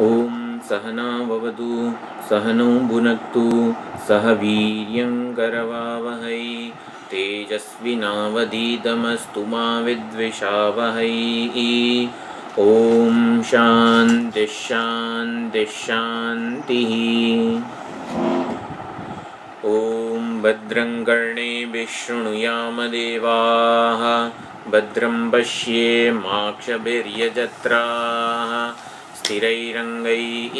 ओम सहना भवतु सहनौ भुनक्तु सह वीर्यं करवावहै तेजस्विनावधीतमस्तु मा विद्विषावहै। ओम शांति शांति शांतिः। ओम भद्रं कर्णेभिः शृणुयाम देवाः भद्रं पश्येमाक्षभिर्यजत्राः स्थिरैरङ्गैः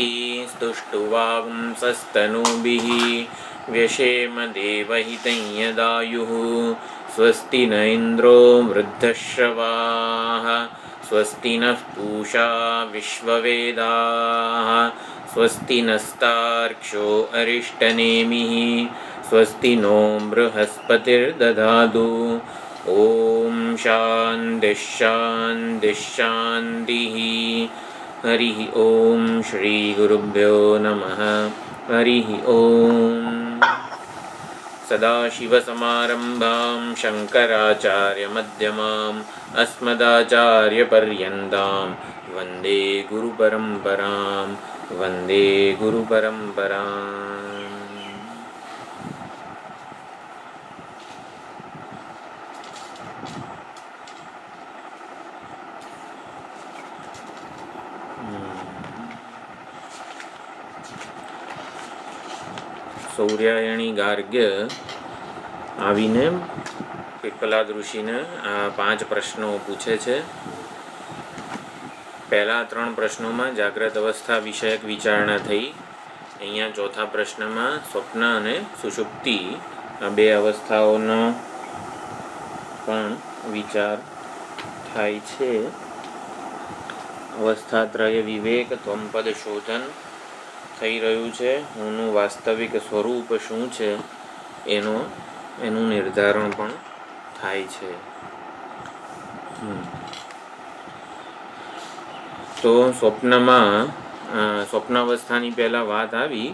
स्तुष्टुवागुंसस्तनूभिः व्यशेम देवहितं यदायुः। स्वस्ति न इन्द्रो वृद्धश्रवाः स्वस्ति नः पूषा विश्ववेदाः स्वस्ति नस्तार्क्ष्यो अरिष्टनेमिः स्वस्ति नो बृहस्पतिर्दधातु। ओम शान्तिः शान्तिः शान्तिः। हरिः ओम श्री गुरुभ्यो नमः। हरिः ओम। सदाशिवसमारम्भां शङ्कराचार्यमध्यमाम् अस्मदाचार्यपर्यन्तां वन्दे गुरुपरम्परां वन्दे गुरुपरम्पराम्। સૌર્યાયણી ગાર્ગ્ય આવીને પીપલાદ ઋષિને આ 5 પ્રશ્નો પૂછે છે. પહેલા 3 પ્રશ્નોમાં જાગ્રત અવસ્થા વિષયક વિચારણા થઈ. અહીંયા ચોથા પ્રશ્નમાં સ્વપ્ન અને સુષુપ્તિ આ 2 અવસ્થાઓનો પણ વિચાર થાય છે. અવસ્થાત્રય વિવેક ત્વંપદ શોધન થઈ રહ્યું છે. હુંનું વાસ્તવિક સ્વરૂપ શું છે એનું નિર્ધારણ પણ થાય છે. તો સ્વપ્નાવસ્થાની પહેલાં વાત આવી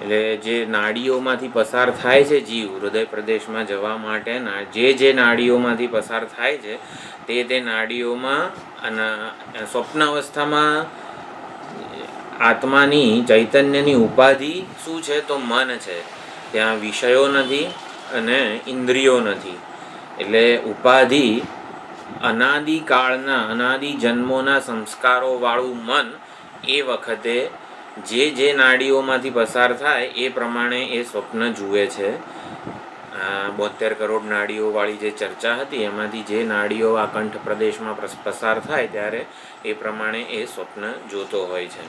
એટલે જે નાડીઓમાંથી પસાર થાય છે જીવ હૃદય પ્રદેશમાં જવા માટે જે નાડીઓમાંથી પસાર થાય છે તે નાડીઓમાં અને સ્વપ્નાવસ્થામાં આત્માની ચૈતન્યની ઉપાધિ શું છે તો મન છે. ત્યાં વિષયો નથી અને ઇન્દ્રિયો નથી. એટલે ઉપાધિ અનાદિ જન્મોના સંસ્કારોવાળું મન એ વખતે જે નાડીઓમાંથી પસાર થાય એ પ્રમાણે એ સ્વપ્ન જુએ છે. 72 કરોડ નાડીઓવાળી જે ચર્ચા હતી એમાંથી જે નાડીઓ આ કંઠ પ્રદેશમાં પસાર થાય ત્યારે એ પ્રમાણે એ સ્વપ્ન જોતો હોય છે.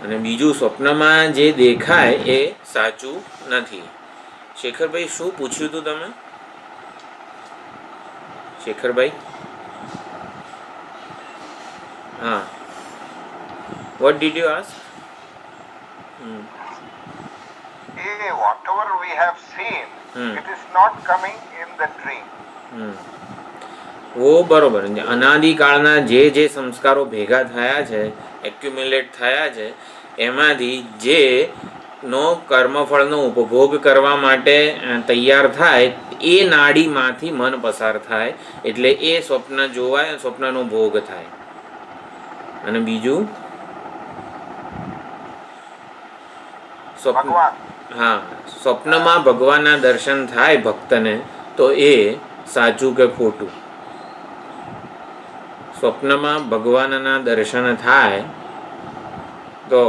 અને બીજું સ્વપ્નમાં જે દેખાય એ સાચું નથી. શેખરભાઈ શું પૂછ્યું હતું તમે? શેખરભાઈ હા, what did you ask? Whatever we have seen, it is not coming in the dream. ઓ બરોબર. અનાદિકાળના જે સંસ્કારો ભેગા થયા છે, એક્યુમ્યુલેટ થયા છે, એમાંથી જે નો કર્મફળનો ઉપભોગ કરવા માટે તૈયાર થાય એ નાડીમાંથી મન પસાર થાય એટલે એ સ્વપ્ન જોવાય, સ્વપ્નનો ભોગ થાય. અને બીજું સ્વપ્નમાં ભગવાનના દર્શન થાય ભક્તને તો એ સાચું કે ખોટું? સ્વપ્નમાં ભગવાનના દર્શન થાય તો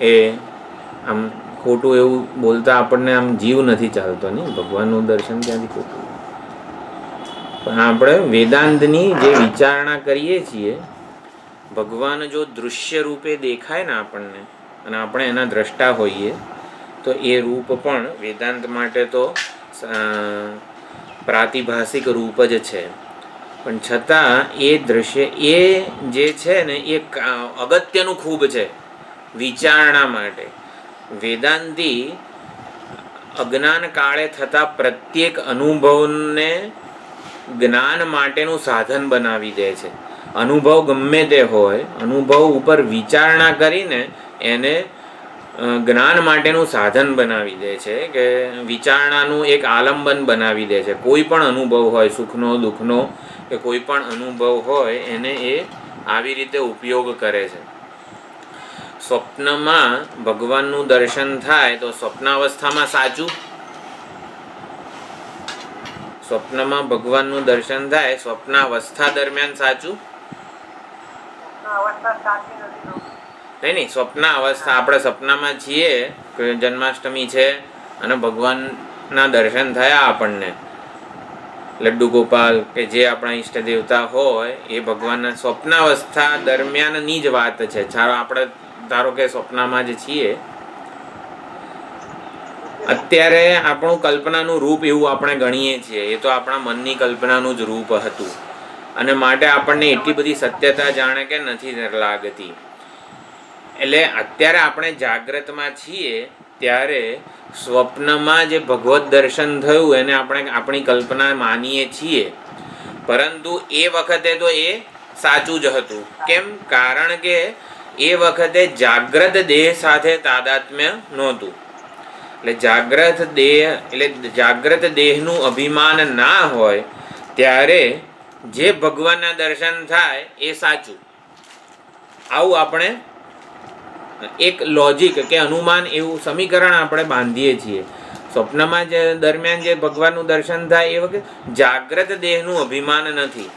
એ આમ ખોટું એવું બોલતા આપણને આમ જીવ નથી ચાલતો ને, ભગવાનનું દર્શન ક્યાંથી ખોટું? પણ આપણે વેદાંતની જે વિચારણા કરીએ છીએ, ભગવાન જો દૃશ્ય રૂપે દેખાય ને આપણને અને આપણે એના દ્રષ્ટા હોઈએ તો એ રૂપ પણ વેદાંત માટે તો પ્રાતિભાષિક રૂપ જ છે. પણ છતાં એ દ્રશ્ય એ જે છે ને એ અગત્યનું ખૂબ છે વિચારણા માટે. વેદાંતી અજ્ઞાન કાળે થતા પ્રત્યેક અનુભવને જ્ઞાન માટેનું સાધન બનાવી દે છે. અનુભવ ગમે તે હોય, અનુભવ ઉપર વિચારણા કરીને એને જ્ઞાન માટેનું સાધન બનાવી દે છે કે વિચારણાનું એક આલંબન બનાવી દે છે. કોઈ પણ અનુભવ હોય, સુખનો દુઃખનો કે કોઈ પણ અનુભવ હોય એને એ આવી રીતે ઉપયોગ કરે છે. સ્વપ્નમાં ભગવાનનું દર્શન થાય તો સ્વપ્નાવસ્થામાં સાચું, સ્વપ્નમાં ભગવાનનું દર્શન થાય સ્વપ્નાવસ્થા દરમિયાન સાચું નહીં. સ્વપ્ન અવસ્થા આપણે સપનામાં છીએ કે જન્માષ્ટમી છે અને ભગવાનના દર્શન થયા આપણને, લડ્ડુ ગોપાલ કે જે આપણા ઈષ્ટ દેવતા હોય એ ભગવાનના સ્વપ્નાવસ્થા દરમિયાનની જ વાત છે. આપણે ધારો કે સ્વપ્નમાં જ છીએ, અત્યારે આપણું કલ્પનાનું રૂપ એવું આપણે ગણીએ છીએ, એ તો આપણા મનની કલ્પનાનું જ રૂપ હતું અને માટે આપણને એટલી બધી સત્યતા જાણે કે નથી લાગતી. એટલે અત્યારે આપણે જાગ્રતમાં છીએ ત્યારે સ્વપ્નમાં જે ભગવત દર્શન થયું એને આપણે આપણી કલ્પના માનીએ છીએ, પરંતુ એ વખતે તો એ સાચું જ હતું. કેમ? કારણ કે એ વખતે જાગ્રત દેહ સાથે તાદાત્મ્ય નહોતું. એટલે જાગ્રત દેહનું અભિમાન ના હોય ત્યારે જે ભગવાનના દર્શન થાય એ સાચું. આવું આપણે એક લોજિક કે અનુમાન, એવું સમીકરણ આપણે બાંધીએ છીએ. સ્વપ્નમાં જે દરમિયાન જે ભગવાનનું દર્શન થાય એ વખતે જાગ્રત દેહનું અભિમાન નથી,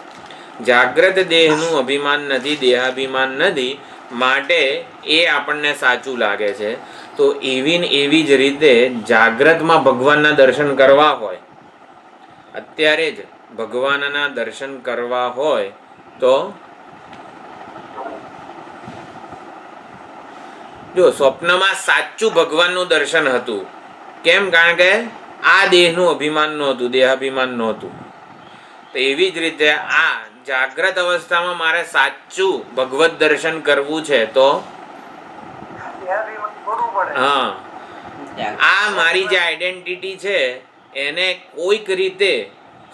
જાગ્રત દેહનું અભિમાન નથી, દેહાભિમાન નથી, માટે એ આપણને સાચું લાગે છે. તો એવી જ રીતે જાગ્રતમાં ભગવાનના દર્શન કરવા હોય, અત્યારે જ ભગવાનના દર્શન કરવા હોય તો જો સ્વપ્નમાં સાચું ભગવાનનું દર્શન હતું. કેમ? કારણ કે આ દેહનું અભિમાન નહોતું, દેહાભિમાન નહોતું. તો એવી જ રીતે આ જાગ્રત અવસ્થામાં મારે સાચું ભગવત દર્શન કરવું છે તો હા, આ મારી જે આઈડેન્ટિટી છે એને કોઈક રીતે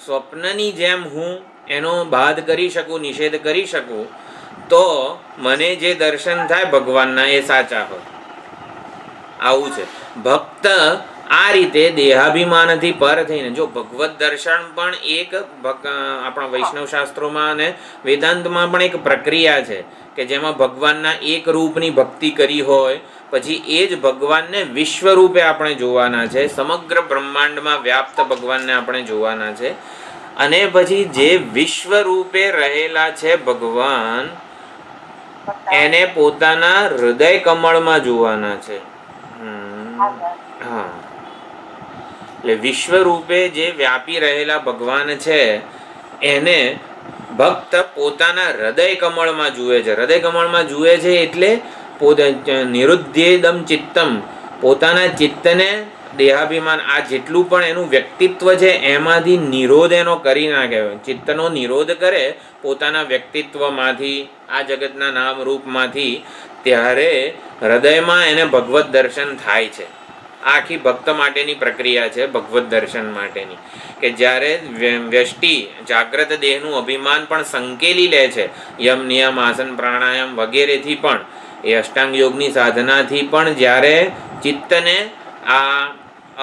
સ્વપ્નની જેમ હું એનો બાદ કરી શકું, નિષેધ કરી શકું, તો મને જે દર્શન થાય ભગવાનના એ સાચા હોય. આવું છે. ભક્ત આ રીતે દેહાભિમાનથી પર થઈને, જો ભગવત દર્શન પણ એક આપણા વૈષ્ણવ શાસ્ત્રોમાં અને વેદાંતમાં પણ એક પ્રક્રિયા છે કે જેમાં ભગવાનના એક રૂપની ભક્તિ કરી હોય, પછી એ જ ભગવાનને વિશ્વ રૂપે આપણે જોવાના છે, સમગ્ર બ્રહ્માંડમાં વ્યાપ્ત ભગવાનને આપણે જોવાના છે, અને પછી જે વિશ્વ રૂપે રહેલા છે ભગવાન એને પોતાના હૃદય કમળમાં જોવાના છે. હા, એટલે વિશ્વ રૂપે જે વ્યાપી રહેલા ભગવાન છે એને ભક્ત પોતાના હૃદય કમળમાં જુએ છે. હૃદય કમળમાં જુએ છે એટલે નિરુદ્ધેદમ ચિત્તમ, પોતાના ચિત્તને દેહાભિમાન આ જેટલું પણ એનું વ્યક્તિત્વ છે એમાંથી નિરોધ એનો કરી નાખે. ચિત્તનો નિરોધ કરે પોતાના વ્યક્તિત્વમાંથી, આ જગતના નામ રૂપમાંથી, ત્યારે હૃદયમાં એને ભગવત દર્શન થાય છે. આખી ભક્ત માટેની પ્રક્રિયા છે ભગવત દર્શન માટેની, કે જ્યારે વ્યષ્ટિ જાગ્રત દેહનું અભિમાન પણ સંકેલી લે છે યમ નિયમ આસન પ્રાણાયામ વગેરેથી, પણ એ અષ્ટાંગ યોગની સાધનાથી પણ જ્યારે ચિત્તને આ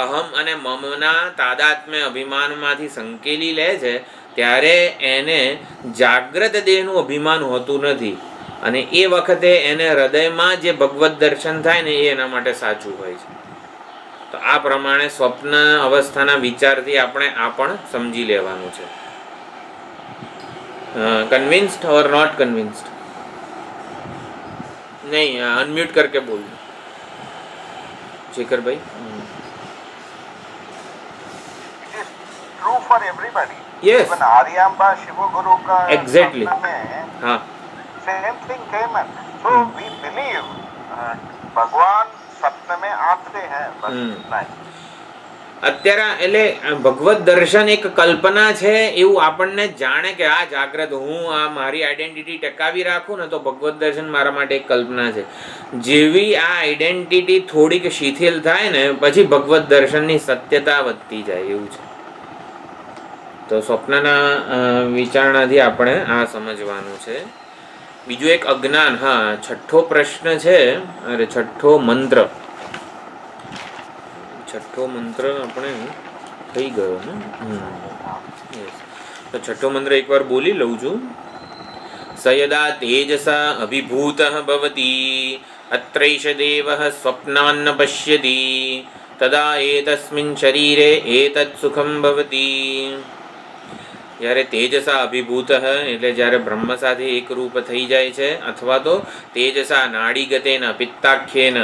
અહમ અને મમના તાદાત્મ્ય અભિમાનમાંથી સંકેલી લે છે ત્યારે એને જાગ્રત દેહનું અભિમાન હોતું નથી, અને એ વખતે એને હૃદયમાં જે ભગવત દર્શન થાય ને એ એના માટે સાચું હોય છે. તો આ પ્રમાણે સ્વપ્ન અવસ્થાના વિચારથી આપણે આ પણ સમજી લેવાનું છે. Convinced or not convinced? નહીં, અનમ્यूट करके बोल शेखर भाई. True for everybody. Yes. Even Aryamba Shiva Guru ka Exactly. हाँ. Same thing came in. So we believe भगवान सपने में आते हैं. बस इतना ही. અત્યારે એટલે ભગવત દર્શન એક કલ્પના છે એવું આપણને જાણે કે આ જાગ્રત હું આ મારી આઈડેન્ટિટી ટકાવી રાખું ને તો ભગવત દર્શન મારા માટે એક કલ્પના છે. જેવી આ આઈડેન્ટિટી થોડીક શિથિલ થાય ને પછી ભગવત દર્શનની સત્યતા વધતી જાય એવું છે. તો સ્વપ્નના વિચારણાથી આપણે આ સમજવાનું છે. બીજું એક અજ્ઞાન. હા, છઠ્ઠો પ્રશ્ન છે, અરે છઠ્ઠો મંત્ર. છઠ્ઠો મંત્ર આપણે થઈ ગયો ને. તો છઠ્ઠો મંત્ર એકવાર બોલી લઉં છું. स यदा तेजसा अभिभूतः भवति अत्रैष देवः स्वप्नान्न पश्यति तदा एतस्मिन् शरीरे एतत् सुखं भवति. જ્યારે તેજસા અભિભૂત એટલે જ્યારે બ્રહ્મ સાથે એકરૂપ થઈ જાય છે, અથવા તો તેજસા નાડીગતેન પિત્તાખ્યેન,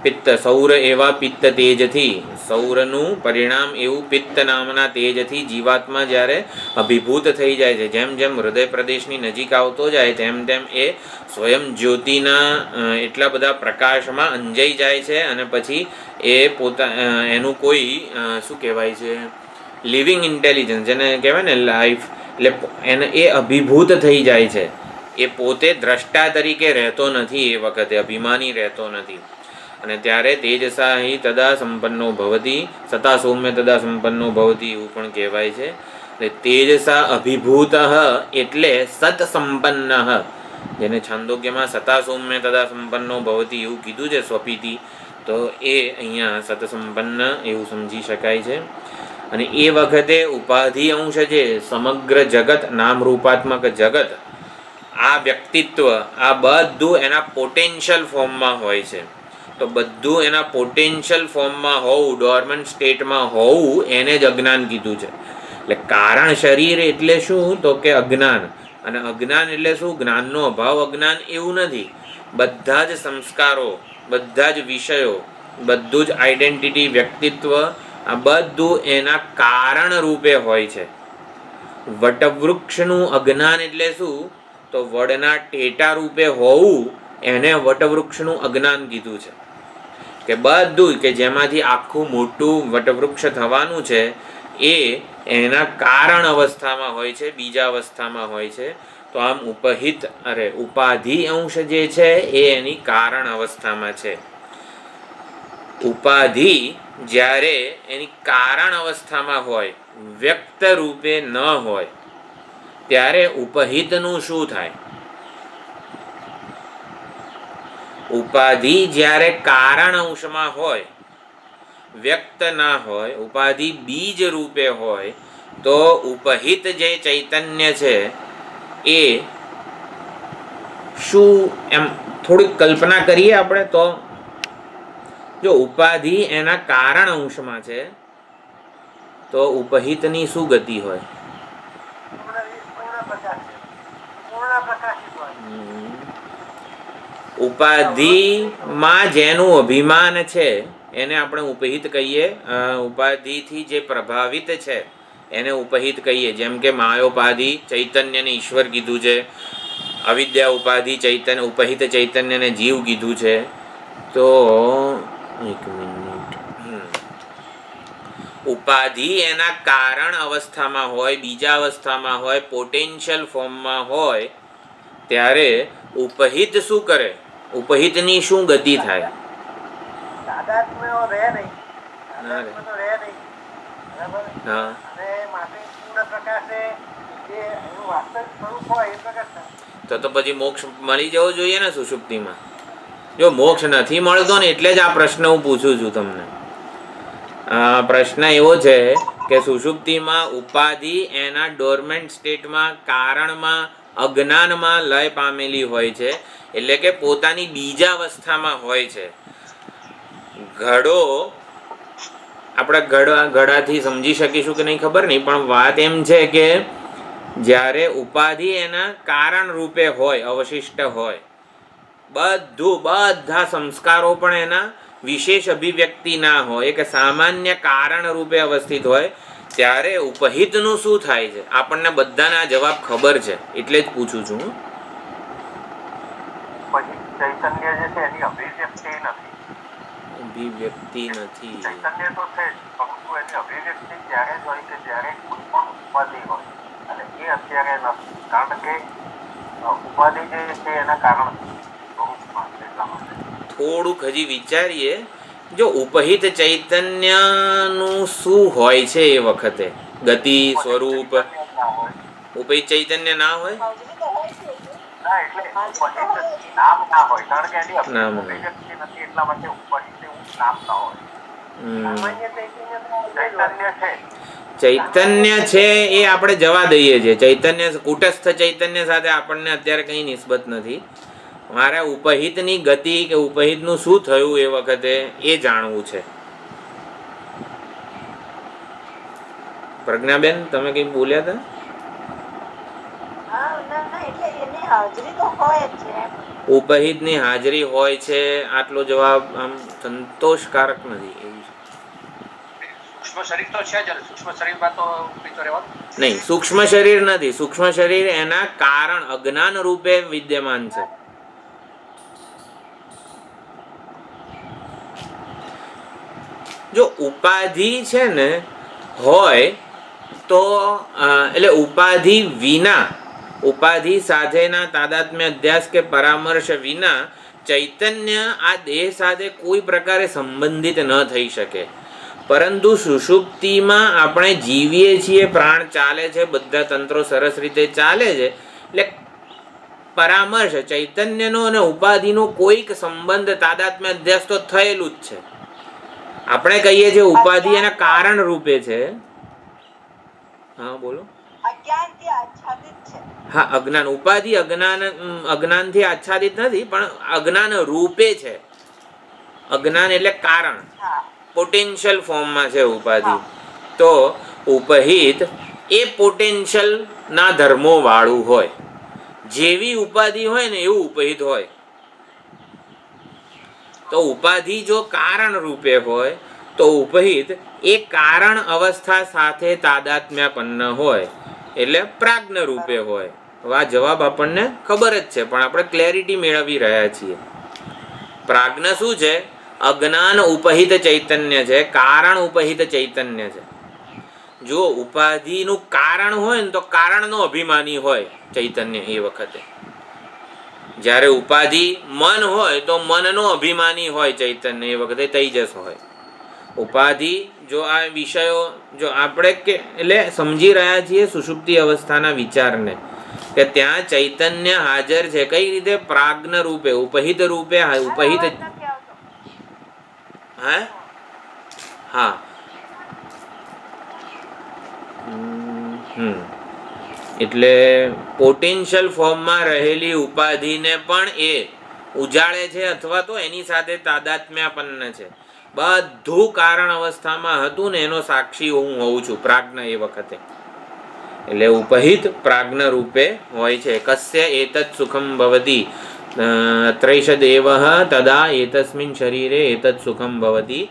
પિત્ત સૌર એવા પિત્ત તેજથી, સૌરનું પરિણામ એવું પિત્ત નામના તેજથી જીવાત્મા જ્યારે અભિભૂત થઈ જાય છે, જેમ જેમ હૃદય પ્રદેશની નજીક આવતો જાય તેમ તેમ એ સ્વયં જ્યોતિના એટલા બધા પ્રકાશમાં અંજાઈ જાય છે, અને પછી એ એનું કોઈ શું કહેવાય છે, લિવિંગ ઇન્ટેલિજન્સ જેને કહેવાય ને લાઈફ, એટલે એને એ અભિભૂત થઈ જાય છે. એ પોતે દ્રષ્ટા તરીકે રહેતો નથી, એ વખતે અભિમાની રહેતો નથી. અને ત્યારે તેજસા હિ તદા સંપન્નો ભવતી સતા સૌમ્ય તદા સંપન્નો ભવતી એવું પણ કહેવાય છે. તેજસા અભિભૂત એટલે સત સંપન્ન, જેને છાંદોગ્યમાં સતા સૌમ્ય તદા સંપન્નો ભવતી એવું કીધું છે સ્વપીતિ, તો એ અહીંયા સત સંપન્ન એવું સમજી શકાય છે. અને એ વખતે ઉપાધિ અંશ જે સમગ્ર જગત, નામરૂપાત્મક જગત, આ વ્યક્તિત્વ, આ બધું એના પોટેન્શિયલ ફોર્મમાં હોય છે. તો બધું એના પોટેન્શિયલ ફોર્મમાં હોવું, ડોર્મન્ટ સ્ટેટમાં હોવું, એને જ અજ્ઞાન કીધું છે. એટલે કારણ શરીર એટલે શું? તો કે અજ્ઞાન. અને અજ્ઞાન એટલે શું? જ્ઞાનનો અભાવ અજ્ઞાન એવું નથી. બધા જ સંસ્કારો, બધા જ વિષયો, બધું જ આઈડેન્ટિટી, વ્યક્તિત્વ, આ બધું એના કારણ રૂપે હોય છે. વટવૃક્ષનું અજ્ઞાન એટલે શું? તો વડના ટેટા રૂપે હોવું, એને વટવૃક્ષનું અજ્ઞાન કીધું છે. કે બધું કે જેમાંથી આખું મોટું વટવૃક્ષ થવાનું છે એ એના કારણ અવસ્થામાં હોય છે, બીજા અવસ્થામાં હોય છે. તો આમ ઉપાધિ અંશ જે છે એ એની કારણ અવસ્થામાં છે. ઉપાધિ જ્યારે એની કારણ અવસ્થામાં હોય, વ્યક્ત રૂપે ન હોય, ત્યારે ઉપહિતનું શું થાય? ઉપાધિ જ્યારે કારણ અંશમાં હોય, વ્યક્ત ના હોય, ઉપાધિ બીજ રૂપે હોય, તો ઉપહિત જે ચૈતન્ય છે એ શું, એમ થોડીક કલ્પના કરીએ આપણે તો. જો ઉપાધિ એના કારણ અંશમાં છે તો ઉપહિતની શું ગતિ હોય? ઉપાધિમાં જેનું અભિમાન છે એને આપણે ઉપહિત કહીએ. ઉપાધિથી જે પ્રભાવિત છે એને ઉપહિત કહીએ. જેમ કે માયોપાધિ ચૈતન્યને ઈશ્વર કીધું છે, અવિદ્યા ઉપાધિ ચૈતન્ય, ઉપહિત ચૈતન્યને જીવ કીધું છે. તો એક મિનિટ, ઉપાધિ એના કારણ અવસ્થામાં હોય, બીજા અવસ્થામાં હોય, પોટેન્શિયલ ફોર્મમાં હોય, ત્યારે ઉપહિત શું કરે? ઉપહિતની શું ગતિ થાય? તો પછી મોક્ષ મળી જવો જોઈએ ને સુષુપ્તિમાં. જો મોક્ષ નથી મળતો ને એટલે જ આ પ્રશ્ન હું પૂછું છું તમને. પ્રશ્ન એવો છે કે સુષુપ્તિમાં ઉપાધિ એના ડોર્મેન્ટ સ્ટેટમાં, કારણમાં, અજ્ઞાનમાં લય પામેલી હોય છે, એટલે કે પોતાની બીજા અવસ્થામાં હોય છે. ઘડો આપણે ઘડાથી સમજી શકીશું કે નહીં ખબર નહીં, પણ વાત એમ છે કે જ્યારે ઉપાધિ એના કારણ રૂપે હોય, અવશિષ્ટ હોય, બધા સંસ્કારો પણ એના વિશેષ અભિવ્યક્તિ ના હોય, કે સામાન્ય કારણ રૂપે અવસ્થિત હોય, ત્યારે ઉપહિતનું શું થાય છે? આપણને બધાને આ જવાબ ખબર છે, એટલે જ પૂછું છું. ચૈતન્ય જે છે એની અભિવ્યક્તિ નથી. અભિવ્યક્તિ નથી. ચૈતન્ય તો છે જ, પરંતુ એની અભિવ્યક્તિ ત્યારે જ હોય કે જ્યારે કોઈ પણ ઉપાધિ હોય, અને એ અત્યારે નથી. કારણ કે ઉપાધિ જે છે એના કારણ થોડુંક હજી વિચારીએ. જો ઉપહિત ચૈતન્યનું શું હોય છે એ વખતે? ગતિ, સ્વરૂપ? ઉપહિત ચૈતન્ય ના હોય? ચૈતન્ય છે એ આપણે જવા દઈએ છીએ. ચૈતન્ય કુટસ્થ ચૈતન્ય સાથે આપણને અત્યારે કંઈ નિસ્બત નથી. મારે ઉપહિતની ગતિ કે ઉપહિતનું શું થયું એ વખતે એ જાણવું છે. પ્રજ્ઞાબેન, તમે કંઈ બોલ્યા હતા? ઉપહિતની હાજરી હોય છે, આટલો જવાબ આમ સંતોષકારક નથી. એવું નહીં, સૂક્ષ્મ શરીર નથી. સૂક્ષ્મ શરીર એના કારણ અજ્ઞાન રૂપે વિદ્યમાન છે. જો ઉપાધિ છે ને હોય તો એટલે ઉપાધિ વિના, ઉપાધિ સાથેના તાદાત્મ્ય અધ્યાસ કે પરામર્શ વિના ચૈતન્ય આ દેહ સાથે કોઈ પ્રકારે સંબંધિત ન થઈ શકે. પરંતુ સુષુપ્તિમાં આપણે જીવીએ છીએ, પ્રાણ ચાલે છે, બધા તંત્રો સરસ રીતે ચાલે છે, એટલે પરામર્શ ચૈતન્યનો અને ઉપાધિનો કોઈક સંબંધ તાદાત્મ્ય અધ્યાસ તો થયેલું જ છે. આપણે કહીએ છીએ ઉપાધિ એના કારણ રૂપે છે. હા બોલો. હા, અજ્ઞાન, ઉપાધિ અજ્ઞાનથી આચ્છાદિત નથી, પણ અજ્ઞાન રૂપે છે. અજ્ઞાન એટલે કારણ, પોટેન્શિયલ ફોર્મમાં છે ઉપાધિ. તો ઉપહિત એ પોટેન્શિયલ ના ધર્મો વાળું હોય. જેવી ઉપાધિ હોય ને એવું ઉપહિત હોય. તો ઉપાધિ જો કારણ રૂપે હોય તો ઉપહિત એ કારણ અવસ્થા સાથે તાદાત્મ્યપન્ન હોય, એટલે પ્રાજ્ઞ રૂપે હોય. આ જવાબ આપણને ખબર જ છે, પણ આપણે ક્લેરિટી મેળવી રહ્યા છીએ. પ્રાજ્ઞ શું છે? અજ્ઞાન ઉપહિત ચૈતન્ય છે, કારણ ઉપહિત ચૈતન્ય છે. જો ઉપાધિનું કારણ હોય ને તો કારણનો અભિમાની હોય ચૈતન્ય એ વખતે. જ્યારે ઉપાધિ મન હોય તો મનનો અભિમાની હોય ચૈતન્ય એ વખતે તેજસ હોય. ઉપાધિ જો આ વિષયો જો આપણે કે એટલે સમજી રહ્યા છીએ સુષુપ્તિ અવસ્થાના વિચારને, કે ત્યાં ચૈતન્ય હાજર છે. કઈ રીતે? પ્રાજ્ઞ રૂપે, ઉપહિત રૂપે. ઉપહિત હા એટલે પોટેન્શિયલ ફોર્મમાં રહેલી ઉપાધિને પણ એ ઉજાળે છે, અથવા તો એની સાથે તાદાત્મ્યપન્ન છે. બધું કારણ અવસ્થામાં હતું ને એનો સાક્ષી હું હોઉં છું પ્રાજ્ઞ એ વખતે. એટલે ઉપહિત પ્રાજ્ઞ રૂપે હોય છે. કસ્ય એતત સુખમ ભવતી ત્રૈષ દેવઃ તદા એતસ્મિન શરીરે એતત સુખમ ભવતી.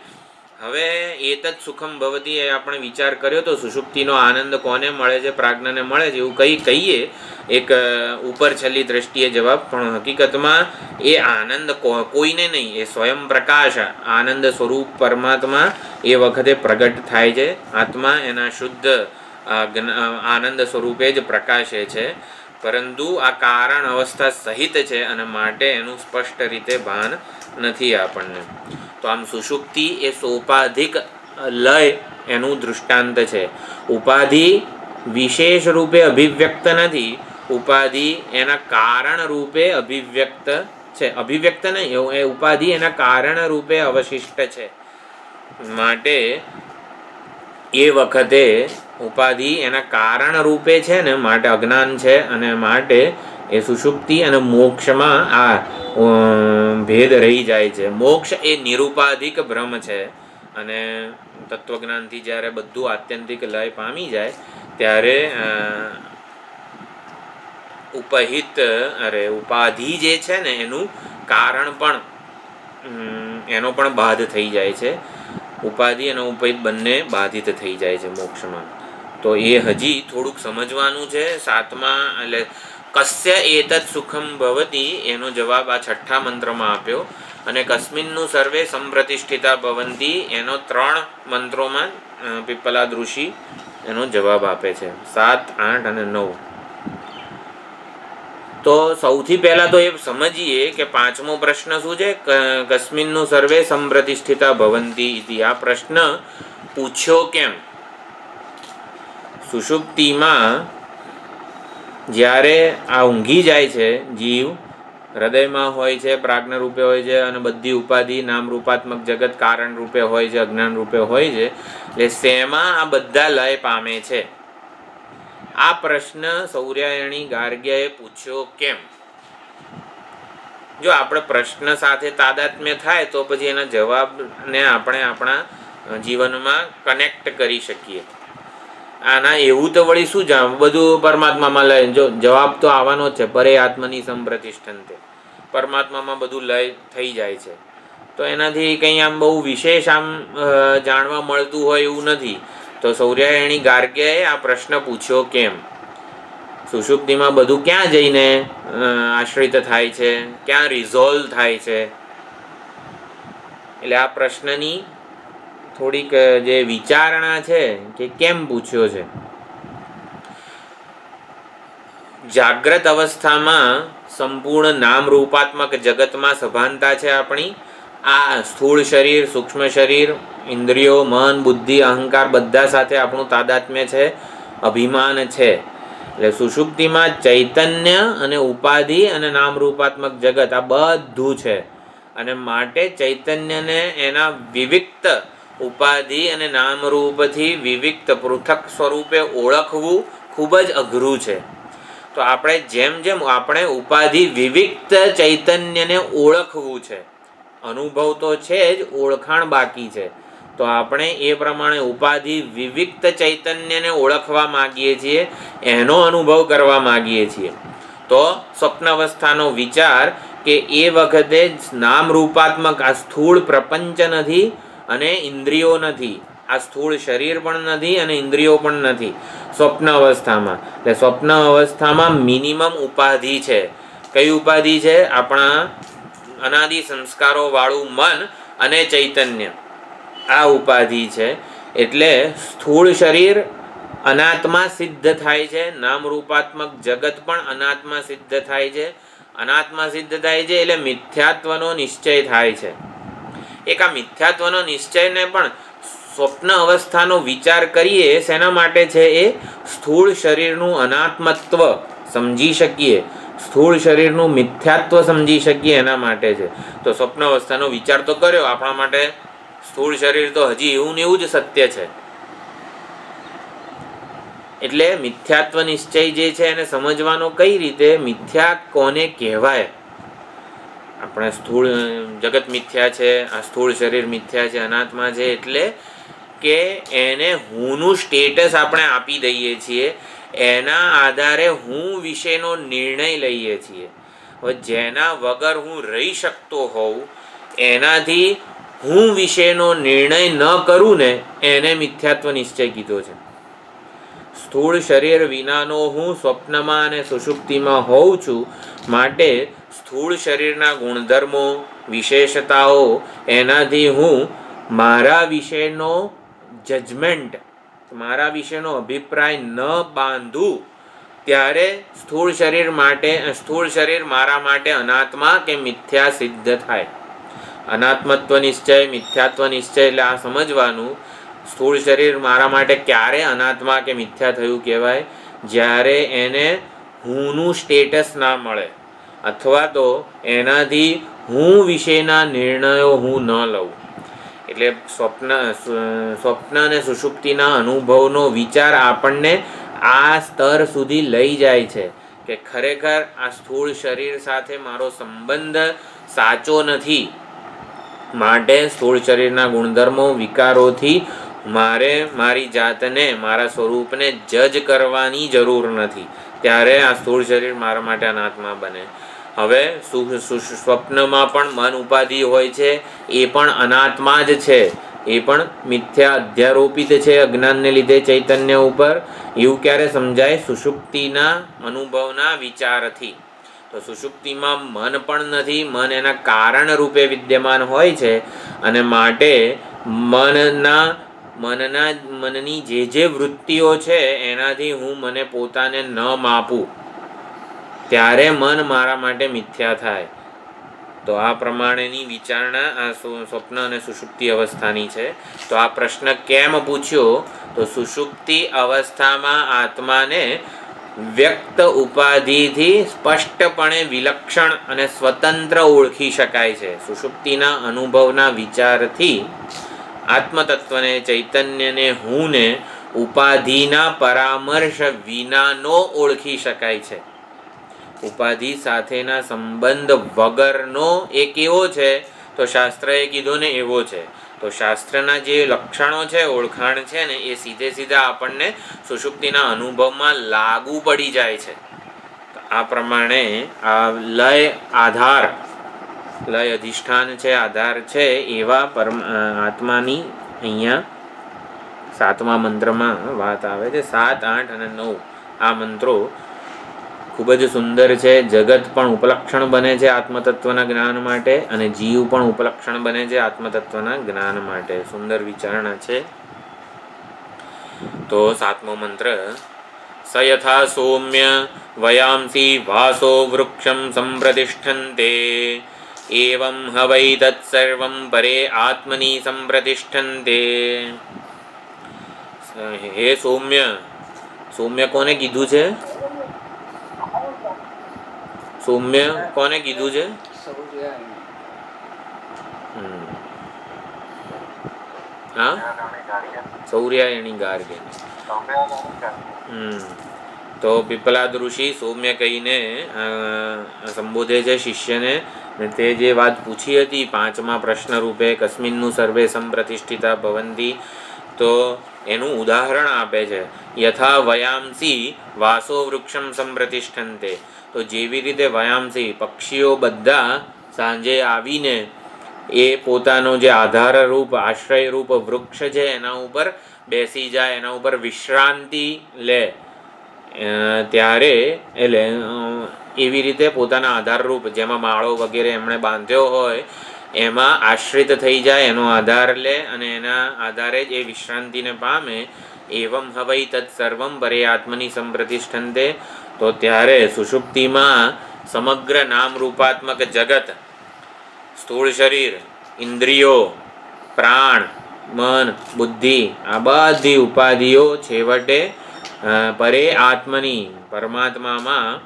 હવે એતત સુખમ ભવતી એ આપણે વિચાર કર્યો તો સુષુપ્તિનો આનંદ કોને મળે છે? પ્રાજ્ઞને મળે છે એવું કહીએ એક ઉપર છેલ્લી દ્રષ્ટિએ જવાબ, પણ હકીકતમાં એ આનંદ કોઈને નહીં, એ સ્વયં પ્રકાશ આનંદ સ્વરૂપ પરમાત્મા એ વખતે પ્રગટ થાય છે. આત્મા એના શુદ્ધ આનંદ સ્વરૂપે જ પ્રકાશે છે, પરંતુ આ કારણ અવસ્થા સહિત છે અને માટે એનું સ્પષ્ટ રીતે ભાન નથી આપણને. તો આમ સુષુપ્તિ એ સોપાધિક લય એનું દૃષ્ટાંત છે. ઉપાધિ વિશેષ રૂપે અભિવ્યક્ત નથી, ઉપાધિ એના કારણ રૂપે અભિવ્યક્ત છે. અભિવ્યક્ત નહીં, એ ઉપાધિ એના કારણ રૂપે અવશિષ્ટ છે. માટે એ વખતે ઉપાધિ એના કારણ રૂપે છે ને, માટે અજ્ઞાન છે, અને માટે એ સુષુપ્તિ અને મોક્ષમાં આ ભેદ રહી જાય છે. મોક્ષ એ નિરુપાધિક ભ્રમ છે, અને તત્વજ્ઞાનથી જ્યારે બધું આત્યંતિક લય પામી જાય ત્યારે ઉપહિત ઉપાધિ જે છે ને એનું કારણ પણ એનો પણ બાધ થઈ જાય છે. ઉપાધિ અને ઉપહિત બંને બાધિત થઈ જાય છે મોક્ષમાં. તો એ હજી થોડુંક સમજવાનું છે. સાતમા એટલે કસ્ય એતત સુખમ ભવતી એનો જવાબ આ છઠ્ઠા મંત્રમાં આપ્યો, અને કસ્મિન્નું સર્વે સંપ્રતિષ્ઠિતા ભવંતી એનો 3 મંત્રોમાં પીપલાદ ઋષિ એનો જવાબ આપે છે, 7, 8 અને 9. તો સૌથી પહેલા તો એ સમજીએ કે 5મો પ્રશ્ન શું છે? કસ્મિન્નું સર્વે સંપ્રતિષ્ઠિતા ભવંતી ઇતિ. આ પ્રશ્ન પૂછ્યો કેમ? સુષુપ્તિમાં જ્યારે આ ઊંઘી જાય છે જીવ, હૃદયમાં હોય છે, પ્રાજ્ઞ રૂપે હોય છે, અને બધી ઉપાધિ નામ રૂપાત્મક જગત કારણ રૂપે હોય છે, અજ્ઞાન રૂપે હોય છે. એટલે શેમાં આ બધા લય પામે છે? આ પ્રશ્ન સૌર્યાયણી ગાર્ગ્યએ પૂછ્યો કેમ? જો આપણે પ્રશ્ન સાથે તાદાત્મ્ય થાય તો પછી એના જવાબને આપણે આપણા જીવનમાં કનેક્ટ કરી શકીએ. આના એવું તો વળી શું જાણ, બધું પરમાત્મામાં લય, જો જવાબ તો આવવાનો જ છે. પરે આત્મની સંપ્રતિષ્ઠંતે, પરમાત્મામાં બધું લય થઈ જાય છે. તો એનાથી કંઈ આમ બહુ વિશેષ આમ જાણવા મળતું હોય એવું નથી. તો સૌર્યાયણી ગાર્ગ્યએ આ પ્રશ્ન પૂછ્યો કેમ? સુષુપ્તિમાં બધું ક્યાં જઈને આશ્રિત થાય છે, ક્યાં રિઝોલ્વ થાય છે? એટલે આ પ્રશ્નની થોડીક જે વિચારણા છે કે કેમ પૂછ્યો છે. જાગ્રત અવસ્થામાં સંપૂર્ણ નામ રૂપાત્મક જગતમાં સભાનતા છે આપણી. આ સ્થૂળ શરીર, સૂક્ષ્મ શરીર, ઇન્દ્રિયો, મન, બુદ્ધિ, અહંકાર બધા સાથે આપણું તાદાત્મ્ય છે, અભિમાન છે. એટલે સુષુપ્તિમાં ચૈતન્ય અને ઉપાધિ અને નામ રૂપાત્મક જગત આ બધું છે. અને માટે ચૈતન્યને એના વિવિક્ત ઉપાધિ અને નામરૂપથી વિવિક્ત પૃથક સ્વરૂપે ઓળખવું ખૂબ જ અઘરું છે. તો આપણે જેમ જેમ આપણે ઉપાધિ વિવિક્ત ચૈતન્યને ઓળખવું છે, અનુભવ તો છે જ, ઓળખાણ બાકી છે. તો આપણે એ પ્રમાણે ઉપાધિ વિવિક્ત ચૈતન્યને ઓળખવા માગીએ છીએ, એનો અનુભવ કરવા માગીએ છીએ. તો સ્વપ્ન અવસ્થાનો વિચાર કે એ વખતે નામ રૂપાત્મક આ સ્થૂળ પ્રપંચ નથી અને ઇન્દ્રિયો નથી, આ સ્થૂળ શરીર પણ નથી અને ઇન્દ્રિયો પણ નથી સ્વપ્ન અવસ્થામાં. એટલે સ્વપ્ન અવસ્થામાં મિનિમમ ઉપાધિ છે. કઈ ઉપાધિ છે? આપણા અનાદિ સંસ્કારો વાળું મન અને ચૈતન્ય, આ ઉપાધિ છે. એટલે સ્થૂળ શરીર અનાત્મા સિદ્ધ થાય છે, નામ રૂપાત્મક જગત પણ અનાત્મા સિદ્ધ થાય છે. અનાત્મા સિદ્ધ થાય છે એટલે મિથ્યાત્વનો નિશ્ચય થાય છે. એક આ મિથ્યાત્વનો નિશ્ચયને પણ સ્વપ્ન અવસ્થાનો વિચાર કરીએ શેના માટે છે? એ સ્થૂળ શરીરનું અનાત્મત્વ સમજી શકીએ, સ્થૂળ શરીરનું મિથ્યાત્વ સમજી શકીએ એના માટે છે. તો સ્વપ્ન અવસ્થાનો વિચાર તો કર્યો, આપણા માટે સ્થૂળ શરીર તો હજી એવું ને એવું જ સત્ય છે. એટલે મિથ્યાત્વ નિશ્ચય જે છે એને સમજવાનો કઈ રીતે? મિથ્યા કોને કહેવાય? આપણે સ્થૂળ જગત મિથ્યા છે, આ સ્થૂળ શરીર મિથ્યા છે, અનાત્મા છે. એટલે કે એને હુંનું સ્ટેટસ આપણે આપી દઈએ છીએ, એના આધારે હું વિશેનો નિર્ણય લઈએ છીએ. હવે જેના વગર હું રહી શકતો હોઉં, એનાથી હું વિશેનો નિર્ણય ન કરું ને, એને મિથ્યાત્વ નિશ્ચય કીધો છે. સ્થૂળ શરીર વિનાનો હું સ્વપ્નમાં અને સુષુપ્તિમાં હોઉં છું. માટે સ્થૂળ શરીરના ગુણધર્મો, વિશેષતાઓ, એનાથી હું મારા વિશેનો જજમેન્ટ, મારા વિશેનો અભિપ્રાય ન બાંધું, ત્યારે સ્થૂળ શરીર માટે, સ્થૂળ શરીર મારા માટે અનાત્મા કે મિથ્યા સિદ્ધ થાય. અનાત્મત્વ નિશ્ચય, મિથ્યાત્વ નિશ્ચય એટલે આ સમજવાનું, સ્થૂળ શરીર મારા માટે ક્યારે અનાત્મા કે મિથ્યા થયું કહેવાય? જ્યારે એને હુંનું સ્ટેટસ ના મળે, અથવા તો એનાથી હું વિશેના નિર્ણયો હું ન લઉં. એટલે સ્વપ્ન અને સુષુપ્તિના અનુભવનો વિચાર આપણને આ સ્તર સુધી લઈ જાય છે કે ખરેખર આ સ્થૂળ શરીર સાથે મારો સંબંધ સાચો નથી. માટે સ્થૂળ શરીરના ગુણધર્મો, વિકારોથી મારે મારી જાતને, મારા સ્વરૂપને જજ કરવાની જરૂર નથી. ત્યારે આ સ્થૂળ શરીર મારા માટે અનાત્મા બને. હવે સ્વપ્નમાં પણ મન ઉપાધિ હોય છે, એ પણ અનાત્મા જ છે, એ પણ મિથ્યા અધ્યારોપિત છે અજ્ઞાનને લીધે ચૈતન્ય ઉપર. એવું ક્યારે સમજાય? સુષુપ્તિના અનુભવના વિચારથી. તો સુષુપ્તિમાં મન પણ નથી, મન એના કારણ રૂપે વિદ્યમાન હોય છે. અને માટે મનની જે વૃત્તિઓ છે એનાથી હું મને પોતાને ન માપું, ત્યારે મન મારા માટે મિથ્યા થાય. તો આ પ્રમાણેની વિચારણા આ સ્વપ્ન અને સુષુપ્તિ અવસ્થાની છે. તો આ પ્રશ્ન કેમ પૂછ્યો? તો સુષુપ્તિ અવસ્થામાં આત્માને વ્યક્ત ઉપાધિથી સ્પષ્ટપણે વિલક્ષણ અને સ્વતંત્ર ઓળખી શકાય છે. સુષુપ્તિના અનુભવના વિચારથી આત્મતત્વને, ચૈતન્યને, હુંને ઉપાધિના પરામર્શ વિનાનો ઓળખી શકાય છે. ઉપાધિ સાથેના સંબંધ વગરનો એ કેવો છે? તો શાસ્ત્રએ કીધું ને એવો છે. તો શાસ્ત્રના જે લક્ષણો છે, ઓળખાણ છે ને, એ સીધે સીધા આપણને સુષુપ્તિના અનુભવમાં લાગુ પડી જાય છે. આ પ્રમાણે આ લય આધાર, લય અધિષ્ઠાન છે, આધાર છે એવા આત્માની અહીંયા 7મા મંત્રમાં વાત આવે છે. 7, 8 અને 9 આ મંત્રો ખૂબ જ સુંદર છે. જગત પણ ઉપલક્ષણ બને છે આત્મતત્વના જ્ઞાન માટે, અને જીવ પણ ઉપલક્ષણ બને છે આત્મતત્વના જ્ઞાન માટે. સુંદર વિચારણા છે. તો 7મો મંત્ર: સ યથા સૌમ્ય વયાંસી વાસો વૃક્ષમ સંપ્રતિષ્ઠન્તે એવં હવૈ તત્સર્વં પરે આત્મની સંપ્રતિષ્ઠન્તે. હે સૌમ્ય, સૌમ્ય કોને કીધું છે? સૌમ્ય કોને કીધું છે? હા, સૌર્યાયણી ગાર્ગે. તો પીપલાદ ઋષિ સૌમ્ય કહીને સંબોધે છે શિષ્યને. તે જે વાત પૂછી હતી 5મા પ્રશ્ન રૂપે, કસ્મિન્નું સર્વે સંપ્રતિષ્ઠિતા ભવંતી, તો એનું ઉદાહરણ આપે છે. યથા વયાંસી વાસો વૃક્ષમ સંપ્રતિષ્ઠન્તે. તો જેવી રીતે વયાંસી પક્ષીઓ બધા સાંજે આવીને એ પોતાનો જે આધારરૂપ, આશ્રયરૂપ વૃક્ષ છે એના ઉપર બેસી જાય, એના ઉપર વિશ્રાંતિ લે, ત્યારે એટલે એવી રીતે પોતાના આધારરૂપ, જેમાં માળો વગેરે એમણે બાંધ્યો હોય એમાં આશ્રિત થઈ જાય, એનો આધાર લે અને એના આધારે જ એ વિશ્રાંતિને પામે. એવં હવૈ તત્સર્વં પરે આત્મની સંપ્રતિષ્ઠન્તે. તો ત્યારે સુષુપ્તિમાં સમગ્ર નામ રૂપાત્મક જગત, સ્થૂળ શરીર, ઇન્દ્રિયો, પ્રાણ, મન, બુદ્ધિ, આ બધી ઉપાધિઓ છેવટે પરે આત્મની, પરમાત્મામાં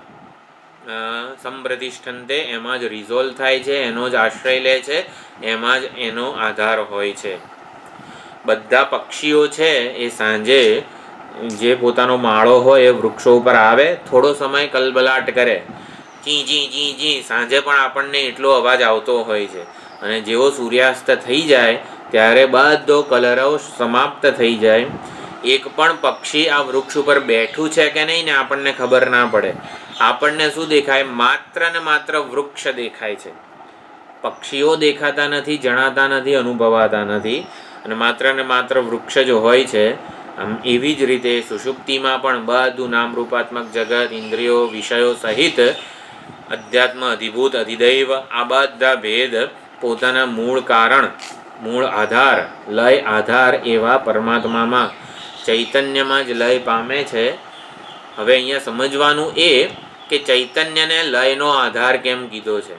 સંપ્રતિષ્ઠન્તે, એમાં જ રિઝોલ્વ થાય છે, એનો જ આશ્રય લે છે, એમાં જ એનો આધાર હોય છે. બધા પક્ષીઓ છે એ સાંજે જે પોતાનો માળો હોય એ વૃક્ષો ઉપર આવે, થોડો સમય કલબલાટ કરે, ચી ચી ચી ચી, સાંજે પણ આપણને એટલો અવાજ આવતો હોય છે. અને જેવો સૂર્યાસ્ત થઈ જાય ત્યારે બધો કલરવ સમાપ્ત થઈ જાય. એક પણ પક્ષી આ વૃક્ષ ઉપર બેઠું છે કે નહીં ને આપણને ખબર ના પડે. આપણને શું દેખાય? માત્ર ને માત્ર વૃક્ષ દેખાય છે. પક્ષીઓ દેખાતા નથી, જણાતા નથી, અનુભવાતા નથી, અને માત્ર ને માત્ર વૃક્ષ જ હોય છે. આમ એવી જ રીતે સુષુપ્તિમાં પણ બધું નામરૂપાત્મક જગત, ઇન્દ્રિયો, વિષયો સહિત અધ્યાત્મ, અધિભૂત, અધિદૈવ, આ બધા ભેદ પોતાના મૂળ કારણ, મૂળ આધાર, લય આધાર એવા પરમાત્મામાં, ચૈતન્યમાં જ લય પામે છે. હવે અહીંયા સમજવાનું એ કે ચૈતન્યને લયનો આધાર કેમ કીધો છે.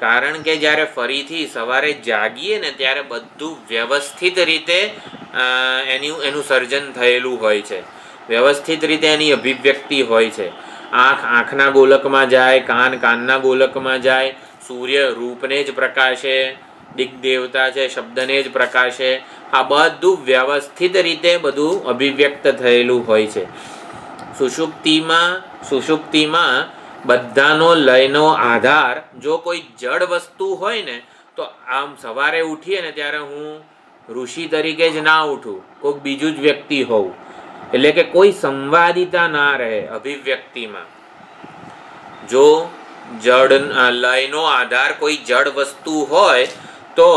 કારણ કે જ્યારે ફરીથી સવારે જાગીએ ને ત્યારે બધું વ્યવસ્થિત રીતે એનું સર્જન થયેલું હોય છે, વ્યવસ્થિત રીતે એની અભિવ્યક્તિ હોય છે. આંખ આંખના ગોલકમાં જાય, કાન કાનના ગોલકમાં જાય, સૂર્ય રૂપને જ પ્રકાશે, દિગ્દેવતા છે શબ્દને જ પ્રકાશે. આ બધું વ્યવસ્થિત રીતે બધું અભિવ્યક્ત થયેલું હોય છે. સુષુપ્તિમાં બધાનો લયનો આધાર જો કોઈ જડ વસ્તુ હોય ને, તો આમ સવારે ઉઠીએ ને ત્યારે હું ઋષિ તરીકે જ ના ઉઠું, કોઈક બીજું જ વ્યક્તિ હોઉં. એટલે કે કોઈ સંવાદિતા ના રહે અભિવ્યક્તિમાં. જો જડ લયનો આધાર કોઈ જડ વસ્તુ હોય તો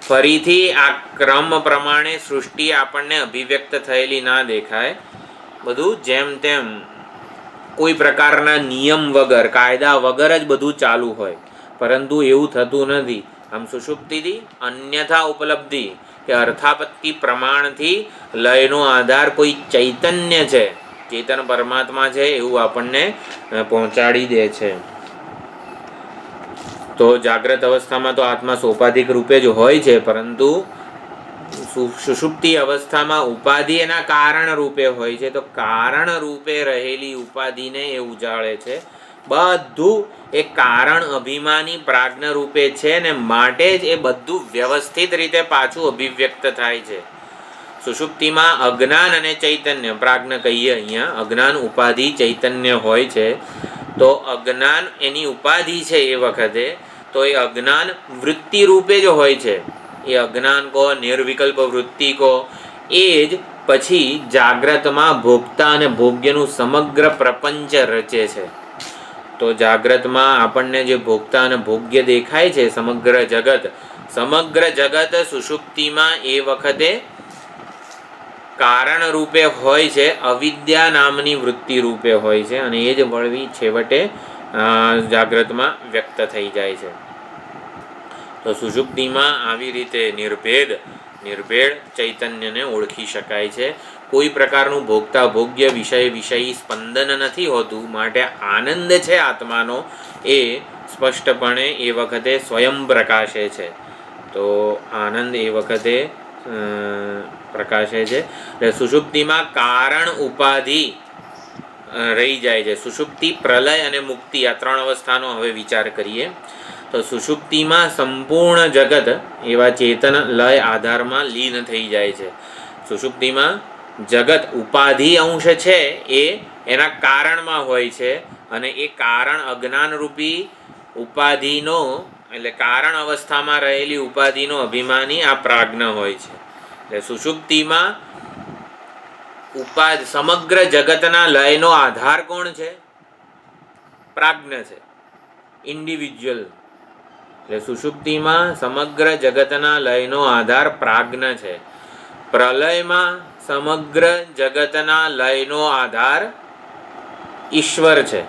ફરીથી આ ક્રમ પ્રમાણે સૃષ્ટિ આપણને અભિવ્યક્ત થયેલી ના દેખાય. બધું જેમ તેમ કોઈ પ્રકારના નિયમ વગર, કાયદા વગર જ બધું ચાલુ હોય. પરંતુ એવું થતું નથી. આમ સુષુપ્તિથી અન્યથા ઉપલબ્ધિ કે અર્થાપત્તિ પ્રમાણથી લયનો આધાર કોઈ ચૈતન્ય છે, ચેતન પરમાત્મા છે એવું આપણને પહોંચાડી દે છે. તો જાગ્રત અવસ્થામાં તો આત્મા સોપાધિક રૂપે જ હોય છે, પરંતુ સુષુપ્તિ અવસ્થામાં ઉપાધિ એના કારણ રૂપે હોય છે, તો કારણ રૂપે રહેલી ઉપાધિને એ ઉજાળે છે. બધું એ કારણ અભિમાની પ્રાજ્ઞ રૂપે છે ને માટે જ એ બધું વ્યવસ્થિત રીતે પાછું અભિવ્યક્ત થાય છે. સુષુપ્તિમાં અજ્ઞાન અને ચૈતન્ય, પ્રાજ્ઞ કહીએ અહીંયા, અજ્ઞાન ઉપાધિ ચૈતન્ય હોય છે. તો અજ્ઞાન એની ઉપાધિ છે એ વખતે, તો એ અજ્ઞાન વૃત્તિ રૂપે જ હોય છે. એ અજ્ઞાન કહો, નિર્વિકલ્પ વૃત્તિ કહો, એ જ પછી જાગ્રતમાં ભોગતા અને ભોગ્યનું સમગ્ર પ્રપંચ રચે છે. તો જાગ્રતમાં આપણને જે ભોગતા અને ભોગ્ય દેખાય છે, સમગ્ર જગત સુષુપ્તિમાં એ વખતે કારણ રૂપે હોય છે, અવિદ્યા નામની વૃત્તિ રૂપે હોય છે, અને એ જ વળવી છેવટે જાગ્રતમાં વ્યક્ત થઈ જાય છે. તો સુષુપ્તિમાં આવી રીતે નિર્ભેદ ચૈતન્યને ઓળખી શકાય છે. કોઈ પ્રકારનું ભોગતા ભોગ્ય વિષયી સ્પંદન નથી હોતું, માટે આનંદ છે આત્માનો એ સ્પષ્ટપણે એ વખતે સ્વયં પ્રકાશે છે. તો આનંદ એ વખતે પ્રકાશે છે. એટલે સુષુપ્તિમાં કારણ ઉપાધિ રહી જાય છે. સુષુપ્તિ, પ્રલય અને મુક્તિ, આ 3 અવસ્થાનો હવે વિચાર કરીએ. તો સુષુપ્તિમાં સંપૂર્ણ જગત એવા ચેતન લય આધારમાં લીન થઈ જાય છે. સુષુપ્તિમાં જગત ઉપાધિ અંશ છે એ એના કારણમાં હોય છે, અને એ કારણ અજ્ઞાનરૂપી ઉપાધિનો, એટલે કારણ અવસ્થામાં રહેલી ઉપાધિનો અભિમાની આ પ્રાજ્ઞ હોય છે. એટલે સુષુપ્તિમાં સમગ્ર જગતના લયનો આધાર કોણ છે? પ્રાજ્ઞ છે, ઇન્ડિવિજ્યુઅલ. એટલે સુષુપ્તિમાં સમગ્ર જગતના લયનો આધાર પ્રાજ્ઞ છે. પ્રલયમાં સમગ્ર જગતના લયનો આધાર ઈશ્વર છે.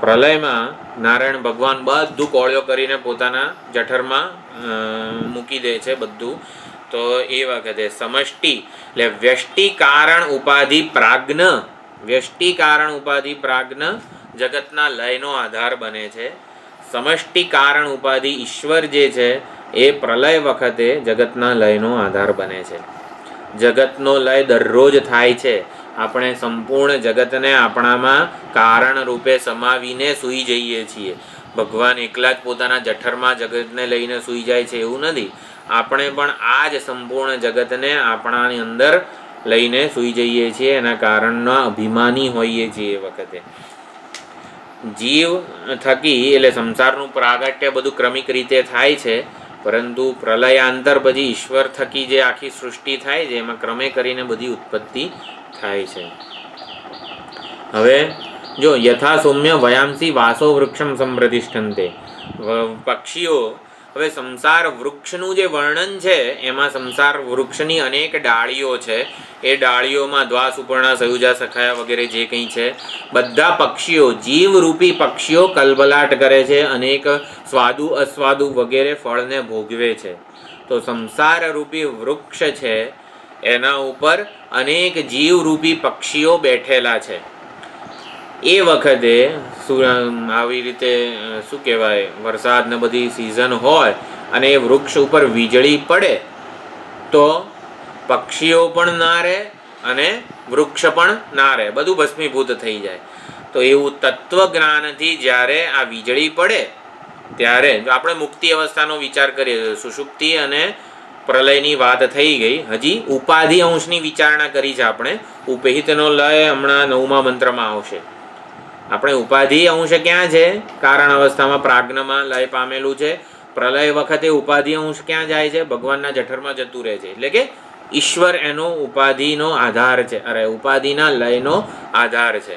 પ્રલયમાં નારાયણ ભગવાન બધું કોળિયો કરીને પોતાના જઠરમાં મૂકી દે છે બધું. તો એ વખતે સમષ્ટિ એટલે વ્યષ્ટિ કારણ ઉપાધિ પ્રાજ્ઞ જગતના લયનો આધાર બને છે. સમષ્ટિ કારણ ઉપાધિ ઈશ્વર જે છે એ પ્રલય વખતે જગતના લયનો આધાર બને છે. જગતનો લય દરરોજ થાય છે. આપણે સંપૂર્ણ જગતને આપણામાં કારણ રૂપે સમાવીને સૂઈ જઈએ છીએ. ભગવાન એકલા જ પોતાના જઠરમાં જગતને લઈને સૂઈ જાય છે એવું નથી. આપણે પણ આ જ સંપૂર્ણ જગતને આપણાની અંદર લઈને સૂઈ જઈએ છીએ, એના કારણના અભિમાની હોઈએ છીએ. એ વખતે જીવ થકી એટલે સંસારનું પ્રાગટ્ય બધું ક્રમિક રીતે થાય છે, પરંતુ પ્રલયાંતર પછી ઈશ્વર થકી જે આખી સૃષ્ટિ થાય છે એમાં ક્રમે કરીને બધી ઉત્પત્તિ થાય છે. હવે જો યથા સૌમ્ય વયાંસી વાસો વૃક્ષમ સંપ્રતિષ્ઠન્તે, પક્ષીઓ, હવે સંસાર વૃક્ષનું જે વર્ણન છે એમાં સંસાર વૃક્ષની અનેક ડાળીઓ છે. એ ડાળીઓમાં દ્વાસુપર્ણા, સયુજા, સખાયા વગેરે જે કંઈ છે, બધા પક્ષીઓ, જીવરૂપી પક્ષીઓ કલબલાટ કરે છે, અનેક સ્વાદુ અસ્વાદુ વગેરે ફળને ભોગવે છે. તો સંસાર રૂપી વૃક્ષ છે એના ઉપર અનેક જીવરૂપી પક્ષીઓ બેઠેલા છે. એ વખતે આવી રીતે શું કહેવાય, વરસાદ ને બધી સિઝન હોય અને એ વૃક્ષ ઉપર વીજળી પડે તો પક્ષીઓ પણ ના રહે અને વૃક્ષ પણ ના રહે, બધું ભસ્મીભૂત થઈ જાય. તો એવું તત્વજ્ઞાનથી જ્યારે આ વીજળી પડે ત્યારે, જો આપણે મુક્તિ અવસ્થાનો વિચાર કરીએ, સુષુપ્તિ અને પ્રલયની વાત થઈ ગઈ, હજી ઉપાધિ અંશની વિચારણા કરી છે આપણે. ઉપહિતનો લય હમણાં 9મા મંત્રમાં આવશે. આપણે ઉપાધિ અંશ ક્યાં છે? કારણ અવસ્થામાં પ્રાજ્ઞમાં લય પામેલું છે. પ્રલય વખતે ઉપાધિ અંશ ક્યાં જાય છે? ભગવાનના જઠરમાં જતું રહે છે. એટલે કે ઈશ્વર એનો ઉપાધિનો આધાર છે, ઉપાધિના લયનો આધાર છે.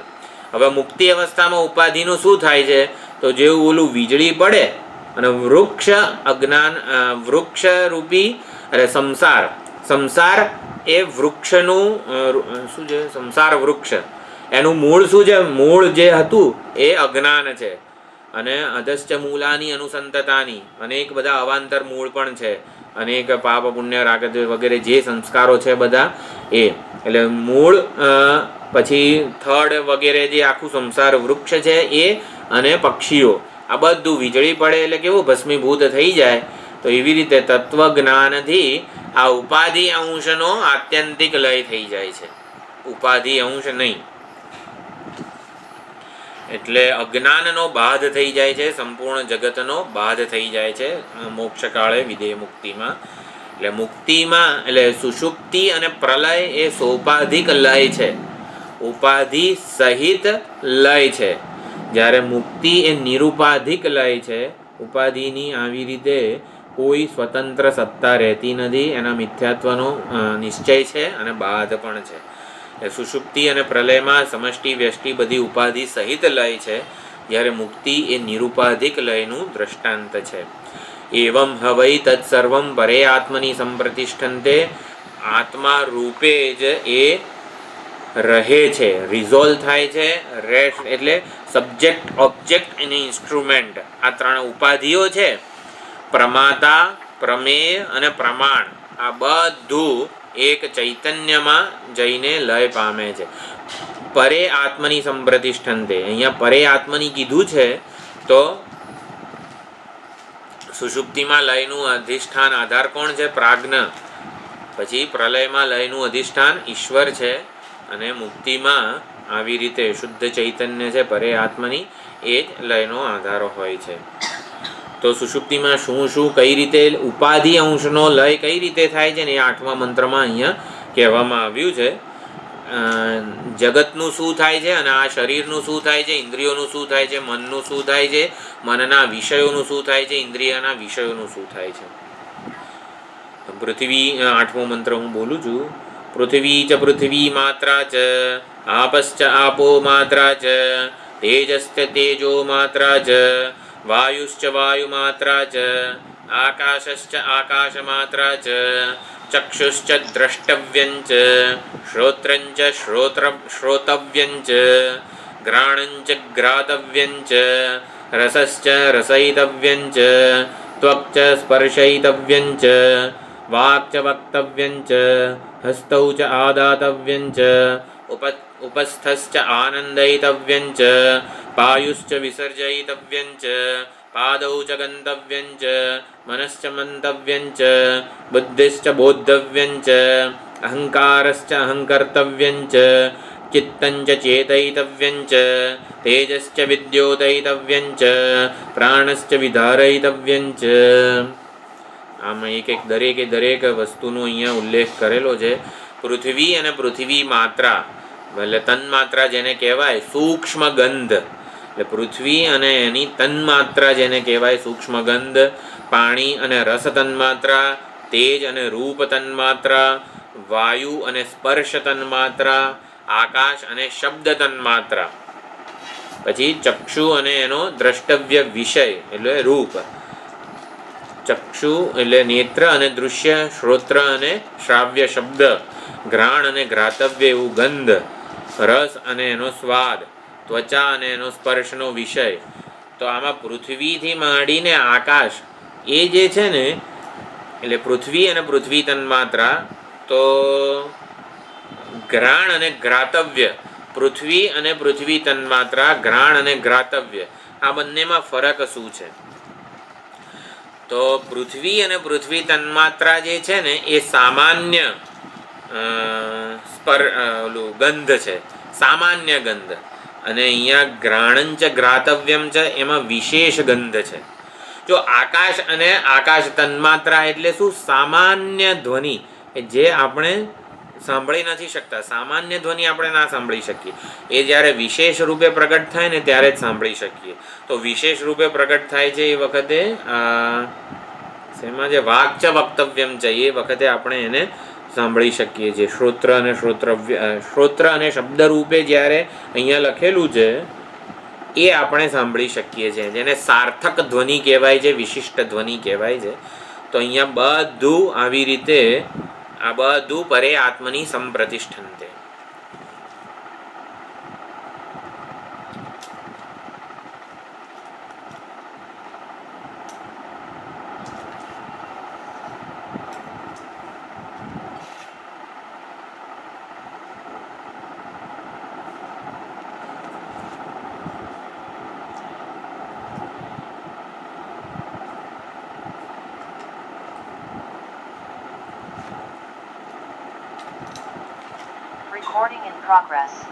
હવે મુક્તિ અવસ્થામાં ઉપાધિનું શું થાય છે? તો જેવું ઓલું વીજળી પડે અને વૃક્ષ રૂપી સંસાર એ વૃક્ષનું શું છે? સંસાર વૃક્ષ એનું મૂળ શું છે? મૂળ જે હતું એ અજ્ઞાન છે, અને અધશ્ચ મૂલાની અનુસંતતાની અનેક બધા અવાંતર મૂળ પણ છે, અનેક પાપ પુણ્ય રાગ વગેરે જે સંસ્કારો છે બધા એ. એટલે મૂળ પછી થડ વગેરે જે આખું સંસાર વૃક્ષ છે એ, અને પક્ષીઓ, આ બધું વીજળી પડે એટલે કેવું ભસ્મીભૂત થઈ જાય. તો એવી રીતે તત્વજ્ઞાનથી આ ઉપાધિ અંશનો આત્યંતિક લય થઈ જાય છે, ઉપાધિ અંશ નહીં. એટલે અજ્ઞાનનો બાધ થઈ જાય છે, સંપૂર્ણ જગતનો બાધ થઈ જાય છે મોક્ષકાળે વિદેહ મુક્તિમાં. એટલે મુક્તિમાં એટલે સુષુપ્તિ અને પ્રલય એ સોપાધિક લય છે, ઉપાધિ સહિત લય છે. જ્યારે મુક્તિ એ નિરુપાધિક લય છે, ઉપાધિની આવી રીતે કોઈ સ્વતંત્ર સત્તા રહેતી નથી, એના મિથ્યાત્વનો નિશ્ચય છે અને બાધ પણ છે. સુષુપ્તિ અને પ્રલયમાં સમષ્ટિ વ્યષ્ટિ બધી ઉપાધિ સહિત લય છે, જ્યારે મુક્તિ એ નિરુપાધિક લયનું દ્રષ્ટાંત છે. એવમ હવૈ તત્સર્વમ પરે આત્મની સંપ્રતિષ્ઠન્તે, આત્મા રૂપે જ એ રહે છે, રિઝોલ્વ થાય છે. રેસ્ટ એટલે સબ્જેક્ટ, ઓબ્જેક્ટ અને ઇન્સ્ટ્રુમેન્ટ, આ ત્રણ ઉપાધિઓ છે. પ્રમાતા, પ્રમેય અને પ્રમાણ, આ બધું એક ચૈતન્યમાં જઈને લય પામે છે. પરે આત્મની સંપ્રતિષ્ઠન્તે, અહીંયા પરે આત્મની કીધું છે તો સુષુપ્તિમાં લયનું અધિષ્ઠાન આધાર કોણ છે? પ્રાજ્ઞ. પછી પ્રલયમાં લયનું અધિષ્ઠાન ઈશ્વર છે, અને મુક્તિમાં આવી રીતે શુદ્ધ ચૈતન્ય છે પરે આત્મની, એ જ લયનો આધાર હોય છે. તો સુષુપ્તિમાં શું શું કઈ રીતે ઉપાધિ અંશનો લય કઈ રીતે થાય છે ને એ 8મા મંત્રમાં અહીંયા કહેવામાં આવ્યું છે. જગતનું શું થાય છે અને આ શરીરનું શું થાય છે, ઇન્દ્રિયોનું શું થાય છે, મનનું શું થાય છે, મનના વિષયોનું શું થાય છે, ઇન્દ્રિયના વિષયોનું શું થાય છે. પૃથ્વી 8મો મંત્ર હું બોલું છું. પૃથ્વી ચ પૃથ્વી માત્રા ચ, આપશ્ચ આપો માત્રા ચ, તેજશ્ચ તેજો માત્રા ચ, વાયુશ્ચ વાયુમાત્રા ચ, આકાશશ્ચ આકાશમાત્રા ચ, ચક્ષુશ્ચ દ્રષ્ટવ્યં ચ, શ્રોત્રં ચ શ્રોતવ્યં ચ, ઘ્રાણં ચ ઘ્રાતવ્યં ચ, રસશ્ચ રસયિતવ્યં ચ, ત્વક્ ચ સ્પર્શયિતવ્યં ચ, વાક્ ચ વક્તવ્યં ચ, હસ્તૌ ચ આદાતવ્યં ચ, ઉપસ્થશ્ચ આનંદયિતવ્યં ચ, પાયુશ્ચ વિસર્જયિતવ્યં ચ, પાદૌ ચ ગંતવ્યં ચ, મનશ્ચ મંતવ્યં ચ, બુદ્ધિશ્ચ બોદ્ધવ્યં ચ, અહંકારશ્ચ અહંકર્તવ્યં ચ, ચિત્તં ચ ચેતયિતવ્યં ચ, તેજશ્ચ વિદ્યોતયિતવ્યં ચ, પ્રાણશ્ચ વિધારયિતવ્યં ચ. આમાં એક દરેક વસ્તુનો અહીંયા ઉલ્લેખ કરેલો છે. પૃથ્વી અને પૃથ્વી માત્રા, એટલે તન્માત્રા જેને કહેવાય સૂક્ષ્મ ગંધ, એટલે પૃથ્વી અને એની તન્માત્રા જેને કહેવાય સૂક્ષ્મ ગંધ, પાણી અને રસ તન્માત્રા, તેજ અને રૂપ તન્માત્રા, વાયુ અને સ્પર્શ તન્માત્રા, આકાશ અને શબ્દ તન્માત્રા, પછી ચક્ષુ અને એનો દ્રષ્ટવ્ય વિષય એટલે રૂપ, ચક્ષુ એટલે નેત્ર અને દૃશ્ય, શ્રોત્ર અને શ્રાવ્ય શબ્દ, ઘ્રાણ અને ઘ્રાતવ્ય એવું ગંધ, રસ અને એનો સ્વાદ, ત્વચા અને એનો સ્પર્શનો વિષય. તો આમાં પૃથ્વીથી માંડીને આકાશ એ જે છે ને, એટલે પૃથ્વી અને પૃથ્વી તન્માત્રા, તો ઘ્રાણ અને ઘ્રાતવ્ય, પૃથ્વી અને પૃથ્વી તન્માત્રા, ઘ્રાણ અને ઘ્રાતવ્ય, આ બંનેમાં ફરક શું છે? તો પૃથ્વી અને પૃથ્વી તન્માત્રા જે છે ને એ સામાન્ય ગંધ છે, સામાન્ય ગંધ. અને અહીંયા ઘ્રાણંચ ઘ્રાતવ્યમ છે, એમાં વિશેષ ગંધ છે. જો આકાશ અને આકાશ તન્માત્રા એટલે શું? સામાન્ય ધ્વનિ, જે આપણે સાંભળી નથી શકતા, સામાન્ય ધ્વનિ આપણે ના સાંભળી શકીએ, એ જ્યારે વિશેષ રૂપે પ્રગટ થાય ને ત્યારે જ સાંભળી શકીએ. તો વિશેષ રૂપે પ્રગટ થાય છે એ વખતે એમાં જે વાક્ચ વક્તવ્યમ છે એ વખતે આપણે એને સાંભળી શકીએ છીએ. શ્રોત્ર અને શબ્દ રૂપે જ્યારે અહીંયા લખેલું છે એ આપણે સાંભળી શકીએ છીએ, જેને સાર્થક ધ્વનિ કહેવાય છે, વિશિષ્ટ ધ્વનિ કહેવાય છે. તો અહીંયા બધું આવી રીતે આ બધું પરે આત્મની સંપ્રતિષ્ઠન્તે. Recording in progress.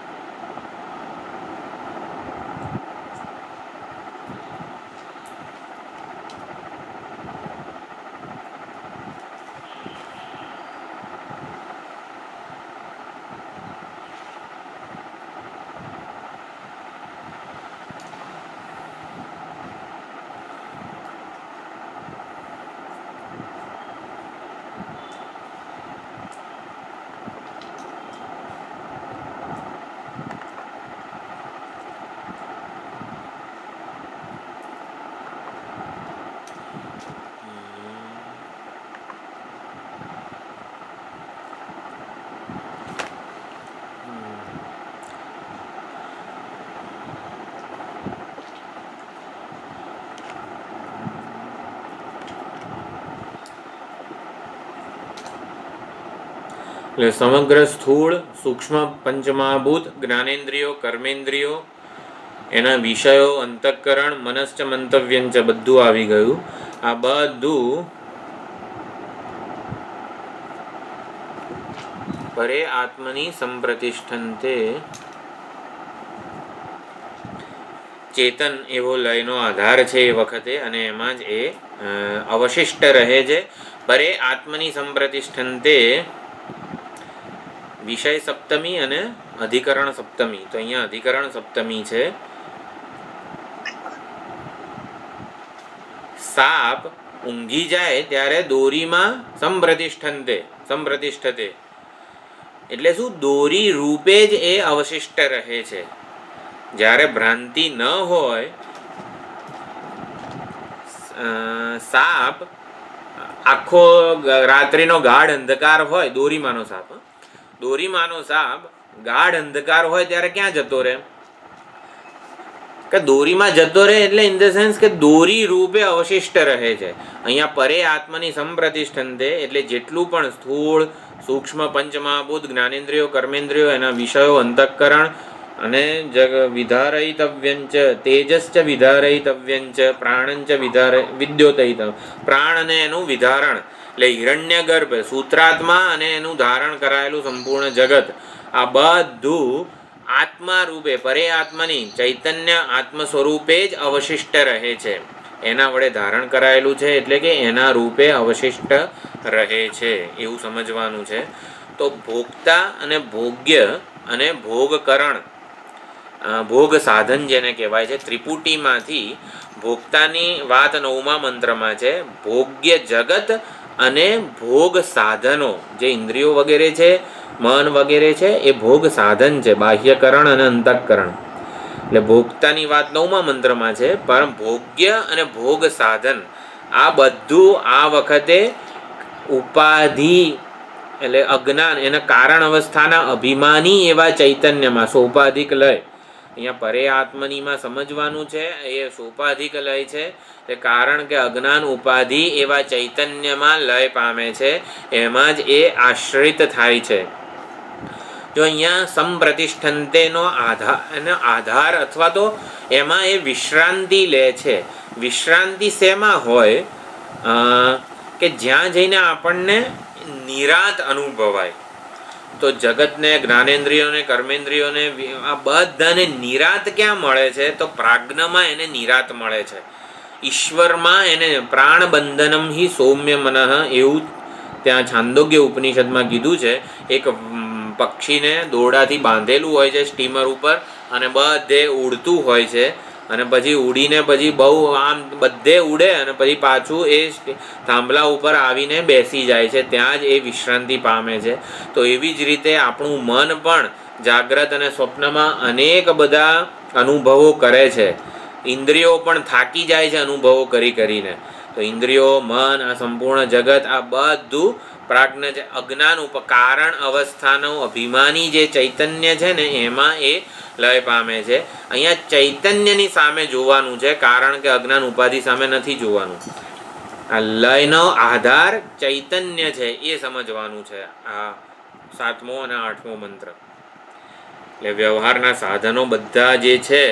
એટલે સમગ્ર સ્થૂળ સૂક્ષ્મ પંચમહાભૂત જ્ઞાનેન્દ્રિયો કર્મેન્દ્રિયો એના વિષયો અંતઃકરણ મનશ્ચ મંતવ્યંચ બધું આવી ગયું. આ બધું પરે આત્મની સંપ્રતિષ્ઠંતે ચેતન એવો લયનો આધાર છે એ વખતે અને એમાં જ એ અવશિષ્ટ રહે છે. પરે આત્મની સંપ્રતિષ્ઠંતે વિષય સપ્તમી અને અધિકરણ સપ્તમી. તો અહીંયા અધિકરણ સપ્તમી છે. સાપ ઊંઘી જાય ત્યારે દોરીમાં સંપ્રતિષ્ઠતે એટલે શું? દોરી રૂપે જ એ અવશિષ્ટ રહે છે. જ્યારે ભ્રાંતિ ન હોય, સાપ આખો રાત્રિનો ગાઢ અંધકાર હોય, દોરીમાંનો સાપ ગાઢ અંધકાર હોય ત્યારે ક્યાં જતો રહે? કે દોરીમાં જતો રહે એટલે ઇન ધ સેન્સ કે દોરી રૂપે અવશિષ્ટ રહે છે. અહીંયા પરે આત્મની સંપ્રતિષ્ઠંતે એટલે જેટલું પણ સ્થૂળ સૂક્ષ્મ પંચમહાભૂત જ્ઞાનેન્દ્રિયો કર્મેન્દ્રિયો એના વિષયો અંતઃકરણ અને વિધારયિતવ્યંચ તેજશ્ચ વિધારયિતવ્યંચ પ્રાણંચ વિદ્યોતયિતવ્ય પ્રાણ અને એનું વિધારણ એટલે હિરણ્ય ગર્ભ સૂત્રાત્મા અને એનું ધારણ કરાયેલું સંપૂર્ણ જગત આ બધું આત્મા રૂપે પરે આત્માની ચૈતન્ય આત્મ સ્વરૂપે જ અવશિષ્ટ રહે છે. એના વડે ધારણ કરાયેલું છે એટલે કે એના રૂપે અવશિષ્ટ રહે છે એવું સમજવાનું છે. તો ભોગતા અને ભોગ્ય અને ભોગકરણ ભોગ સાધન જેને કહેવાય છે, ત્રિપુટીમાંથી ભોગતાની વાત 9મા મંત્રમાં છે. ભોગ્ય જગત અને ભોગ સાધનો જે ઇન્દ્રિયો વગેરે છે, મન વગેરે છે, એ ભોગ સાધન છે, બાહ્યકરણ અને અંતઃકરણ. એટલે ભોગતાની વાત 9મા મંત્રમાં છે, પણ ભોગ્ય અને ભોગ સાધન આ બધું આ વખતે ઉપાધિ એટલે અજ્ઞાન એના કારણ અવસ્થાના અભિમાની એવા ચૈતન્યમાં સોપાધિક લય. અહીંયા પરે આત્મનીમાં સમજવાનું છે એ સોપાધિક લય છે. કારણ કે અજ્ઞાન ઉપાધિ એવા ચૈતન્યમાં લય પામે છે, એમાં જ એ આશ્રિત થાય છે. જો અહીંયા સંપ્રતિષ્ઠંતેનો આધાર અથવા તો એમાં એ વિશ્રાંતિ લે છે. વિશ્રાંતિ શેમાં હોય કે જ્યાં જઈને આપણને નિરાત અનુભવાય. તો જગતને જ્ઞાનેન્દ્રિયોને કર્મેન્દ્રિયોને આ બધાને નિરાત ક્યાં મળે છે? તો પ્રાજ્ઞમાં એને નિરાત મળે છે. ઈશ્વરમાં એને પ્રાણ બંધનમ હિ સૌમ્ય મનઃ એવું ત્યાં છાંદોગ્ય ઉપનિષદમાં કીધું છે. એક પક્ષીને દોરડાથી બાંધેલું હોય છે સ્ટીમર ઉપર અને બધે ઉડતું હોય છે અને પછી ઉડીને પછી બહુ આમ બધે ઉડે અને પછી પાછું એ થાંભલા ઉપર આવીને બેસી જાય છે, ત્યાં જ એ વિશ્રાંતિ પામે છે. તો એવી જ રીતે આપણું મન પણ જાગ્રત અને સ્વપ્નમાં અનેક બધા અનુભવો કરે છે. ઇન્દ્રિયો પણ થાકી જાય છે અનુભવો કરીને. તો ઇન્દ્રિયો, મન, આ સંપૂર્ણ જગત આ બધું પ્રાજ્ઞ છે. અજ્ઞાન કારણ અવસ્થાનો અભિમાની જે ચૈતન્ય છે ને એમાં એ લય પામે છે. અહીંયા ચૈતન્યની સામે જોવાનું છે, કારણ કે અજ્ઞાન ઉપાધિ સામે નથી જોવાનું. આ લયનો આધાર ચૈતન્ય છે એ સમજવાનું છે. આ 7મો અને 8મો મંત્ર. એટલે વ્યવહારના સાધનો બધા જે છે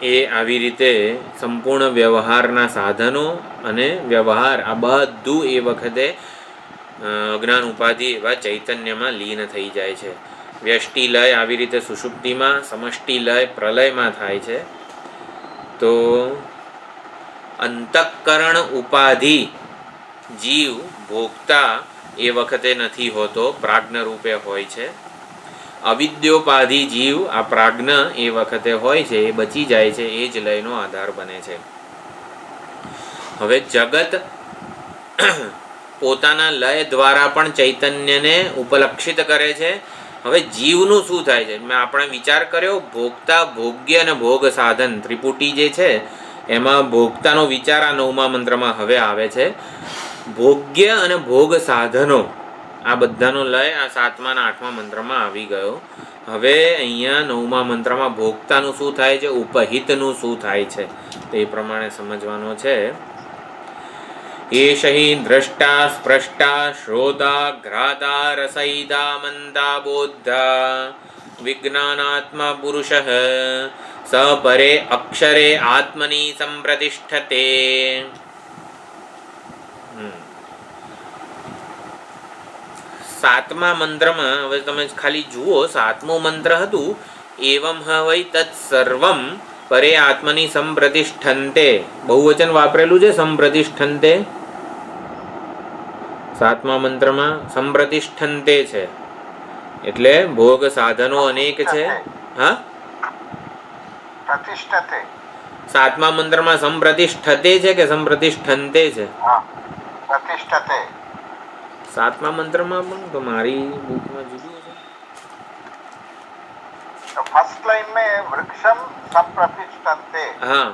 એ આવી રીતે સંપૂર્ણ વ્યવહારના સાધનો અને વ્યવહાર આ બધું એ વખતે અજ્ઞાન ઉપાધિ એવા ચૈતન્યમાં લીન થઈ જાય છે. વ્યષ્ટિ લય આવી રીતે સુષુપ્તિમાં, સમષ્ટિ લય પ્રલયમાં થાય છે. તો અંતઃકરણ ઉપાધિ જીવ ભોગતા એ વખતે નથી હોતો, પ્રાજ્ઞ રૂપે હોય છે. અવિદ્યોપાધિ જીવ આ પ્રાજ્ઞ એ વખતે હોય છે, એ બચી જાય છે, એ જ લયનો આધાર બને છે. હવે જગત પોતાના લય દ્વારા પણ ચૈતન્યને ઉપલક્ષિત કરે છે. હવે જીવનું શું થાય છે? મેં આપણે વિચાર કર્યો, ભોગતા, ભોગ્ય અને ભોગ સાધન ત્રિપુટી જે છે એમાં ભોગતાનો વિચાર આ 9મા મંત્રમાં હવે આવે છે. ભોગ્ય અને ભોગ સાધનો આ બધાનો લય આ 7મા અને 8મા મંત્રમાં આવી ગયો. હવે અહીંયા 9મા મંત્રમાં ભોગતાનું શું થાય છે, ઉપહિતનું શું થાય છે તે પ્રમાણે સમજવાનો છે. એષ હિ દ્રષ્ટા સ્પૃષ્ટા શ્રોતા ઘ્રાતા રસયિતા મંતા બોદ્ધા વિજ્ઞાનાત્મા પુરુષઃ સ પરે અક્ષરે આત્મનિ સંપ્રતિષ્ઠતે. 7મા મંત્રમાં હવે તમે ખાલી જુઓ, 7મું મંત્ર હતું એવમ હ વૈ તત્ સર્વમ પરે આત્મનિ સંપ્રતિષ્ઠન્તે. બહુવચન વાપરેલું છે સંપ્રતિષ્ઠન્તે. 7મા મંત્રમાં સંપ્રતિષ્ઠન્તે છે એટલે ભોગ સાધનો અનેક છે. હા, પ્રતિષ્ઠતે. 7મા મંત્રમાં સંપ્રતિષ્ઠતે છે કે સંપ્રતિષ્ઠન્તે છે? પ્રતિષ્ઠતે. 7મા મંત્રમાં પણ તો મારી બુકમાં જુદું છે. तो फर्स्ट लाइन में वृक्षम संप्रतिष्ठन्ते. हाँ,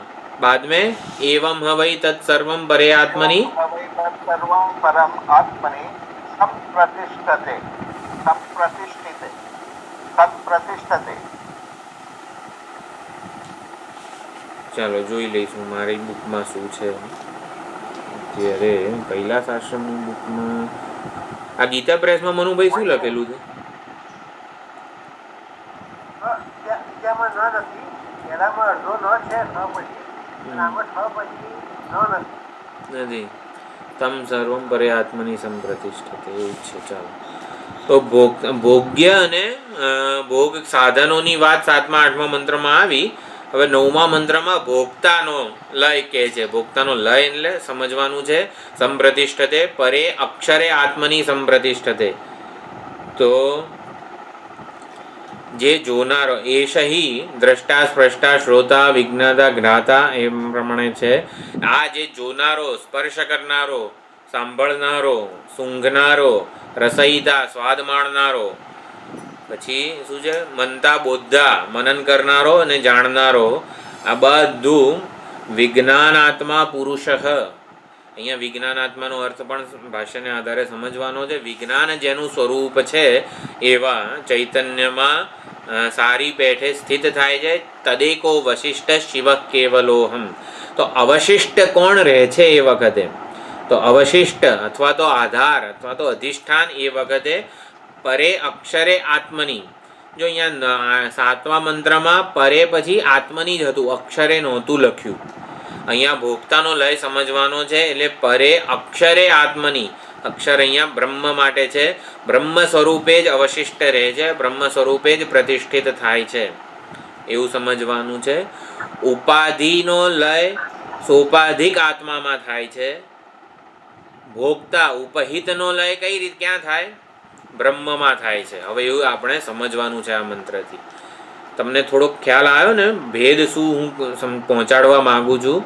बाद में एवं ह वै तत्सर्वं परे आत्मनि सर्वं परम आत्मनि संप्रतिष्ठते. संप्रतिष्ठिते. संप्रतिष्ठते. ચાલો જોઈ લઈશું મારી બુકમાં શું છે. અત્યારે કૈલાસ આશ્રમની બુકમાં આ ગીતા પ્રેસમાં મનુભાઈ શું લખેલું છે? બીજામાં ન નથી, પહેલામાં અડધો ન છે, ન પછી આમાં છ પછી ન નથી. તમ સર્વમ પરે આત્મની સંપ્રતિષ્ઠતે એવું જ છે. ચાલો, તો ભોગ્ય અને ભોગ સાધનોની વાત 7મા 8મા મંત્રમાં આવી. હવે 9મા મંત્રમાં ભોગતાનો લય કહે છે. ભોગતાનો લય એટલે સમજવાનું છે સંપ્રતિષ્ઠતે પરે અક્ષરે આત્મની સંપ્રતિષ્ઠતે. તો જે જોનારો એષ હિ દ્રષ્ટા સ્પૃષ્ટા શ્રોતા વિજ્ઞાતા જ્ઞાતા એમ પ્રમાણે છે. આ જે જોનારો, સ્પર્શ કરનારો, સાંભળનારો, સૂંઘનારો, રસયિતા સ્વાદ માણનારો, પછી શું છે મંતા બોદ્ધા મનન કરનારો અને જાણનારો, આ બધું વિજ્ઞાનાત્મા પુરુષ. અહીંયા વિજ્ઞાનાત્માનો અર્થ પણ ભાષ્યને આધારે સમજવાનો છે. વિજ્ઞાન જેનું સ્વરૂપ છે એવા ચૈતન્યમાં સારી પેઠે સ્થિત થાય છે. તદેકો વશિષ્ઠ શિવ કેવલોહમ. તો અવશિષ્ટ કોણ રહે છે એ વખતે? તો અવશિષ્ટ અથવા તો આધાર અથવા તો અધિષ્ઠાન એ વખતે પરે અક્ષરે આત્મની. જો અહીંયા 7મા મંત્રમાં પરે પછી આત્મની જ હતું, અક્ષરે નહોતું લખ્યું. અહીંયા ભોગતાનો લય સમજવાનો છે એટલે પરે અક્ષરે આત્મની. અક્ષર અહીંયા બ્રહ્મ માટે છે. બ્રહ્મ સ્વરૂપે જ અવશિષ્ટ રહે છે, બ્રહ્મ સ્વરૂપે જ પ્રતિષ્ઠિત થાય છે એવું સમજવાનું છે. ઉપાધિનો લય સોપાધિક આત્મામાં થાય છે. ભોગતા ઉપહિતનો લય કઈ રીતે ક્યાં થાય? બ્રહ્મમાં થાય છે. હવે એવું આપણે સમજવાનું છે આ મંત્રથી. તમને થોડોક ખ્યાલ આવ્યો ને ભેદ શું હું પહોંચાડવા માંગુ છું?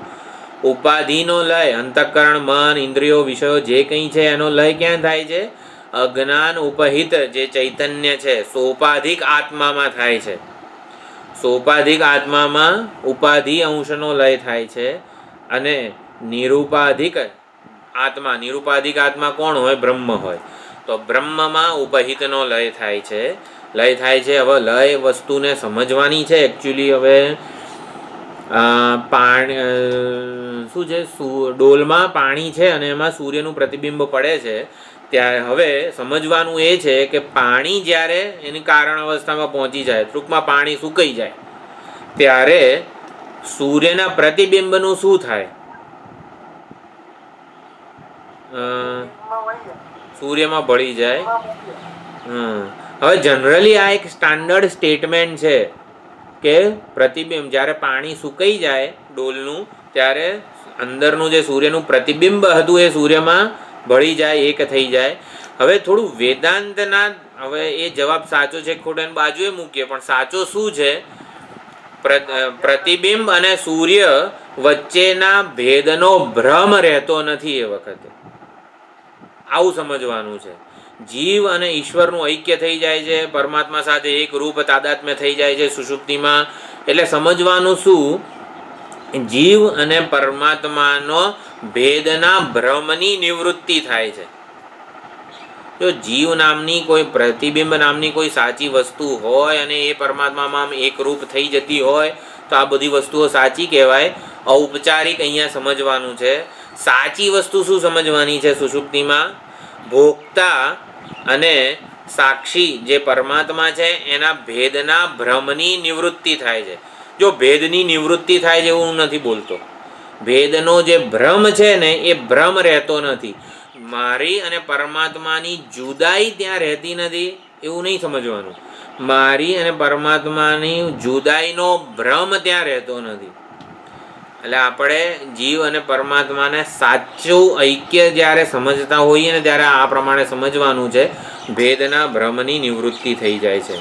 ઉપાધિનો લય અંતઃકરણ, મન, ઇન્દ્રિયો, વિષયો જે કંઈ છે એનો લય ક્યાં થાય છે? અજ્ઞાન ઉપહિત જે ચૈતન્ય છે સોપાધિક આત્મામાં થાય છે. સોપાધિક આત્મામાં ઉપાધિ અંશનો લય થાય છે. અને નિરૂપાધિક આત્મા, નિરૂપાધિક આત્મા કોણ હોય? બ્રહ્મ હોય. તો બ્રહ્મમાં ઉપહિતનો લય થાય છે. લય થાય છે. હવે લય વસ્તુને સમજવાની છે એકચ્યુઅલી. હવે પાણી શું છે, ડોલમાં પાણી છે અને એમાં સૂર્યનું પ્રતિબિંબ પડે છે. ત્યારે હવે સમજવાનું એ છે કે પાણી જ્યારે એની કારણ અવસ્થામાં પહોંચી જાય, ટૂંકમાં પાણી સુકાઈ જાય, ત્યારે સૂર્યના પ્રતિબિંબનું શું થાય? સૂર્યમાં ભળી જાય. હવે જનરલી આ એક સ્ટાન્ડર્ડ સ્ટેટમેન્ટ છે કે પ્રતિબિંબ જ્યારે પાણી સુકાઈ જાય ડોલનું ત્યારે અંદરનું જે સૂર્યનું પ્રતિબિંબ હતું એ સૂર્યમાં ભળી જાય, એક થઈ જાય. હવે થોડું વેદાંતના, હવે એ જવાબ સાચો છે ખોટો બાજુએ મૂકીએ, પણ સાચો શું છે? પ્રતિબિંબ અને સૂર્ય વચ્ચેના ભેદનો ભ્રમ રહેતો નથી એ વખતે. આવું સમજવાનું છે. જીવ અને ઈશ્વરનું ઐક્ય થઈ જાય છે, પરમાત્મા સાથે એક રૂપ તાદાત્મ્ય થઈ જાય છે સુષુપ્તિમાં. એટલે સમજવાનું શું? જીવ અને પરમાત્માનો ભેદના ભ્રમની નિવૃત્તિ થાય છે. જો જીવ નામની કોઈ પ્રતિબિંબ નામની કોઈ સાચી વસ્તુ હોય અને એ પરમાત્મામાં એક રૂપ થઈ જતી હોય તો આ બધી વસ્તુઓ સાચી કહેવાય. ઔપચારિક અહીંયા સમજવાનું છે. સાચી વસ્તુ શું સમજવાની છે? સુષુપ્તિમાં ભોગતા અને સાક્ષી જે પરમાત્મા છે એના ભેદના ભ્રમની નિવૃત્તિ થાય છે. જો ભેદની નિવૃત્તિ થાય છે એવું હું નથી બોલતો. ભેદનો જે ભ્રમ છે ને એ ભ્રમ રહેતો નથી. મારી અને પરમાત્માની જુદાઈ ત્યાં રહેતી નથી એવું નહીં સમજવાનું. મારી અને પરમાત્માની જુદાઈનો ભ્રમ ત્યાં રહેતો નથી. એટલે આપણે જીવ અને પરમાત્માને સાચું ઐક્ય જ્યારે સમજતા હોઈએ ને ત્યારે આ પ્રમાણે સમજવાનું છે. ભેદના ભ્રમની નિવૃત્તિ થઈ જાય છે.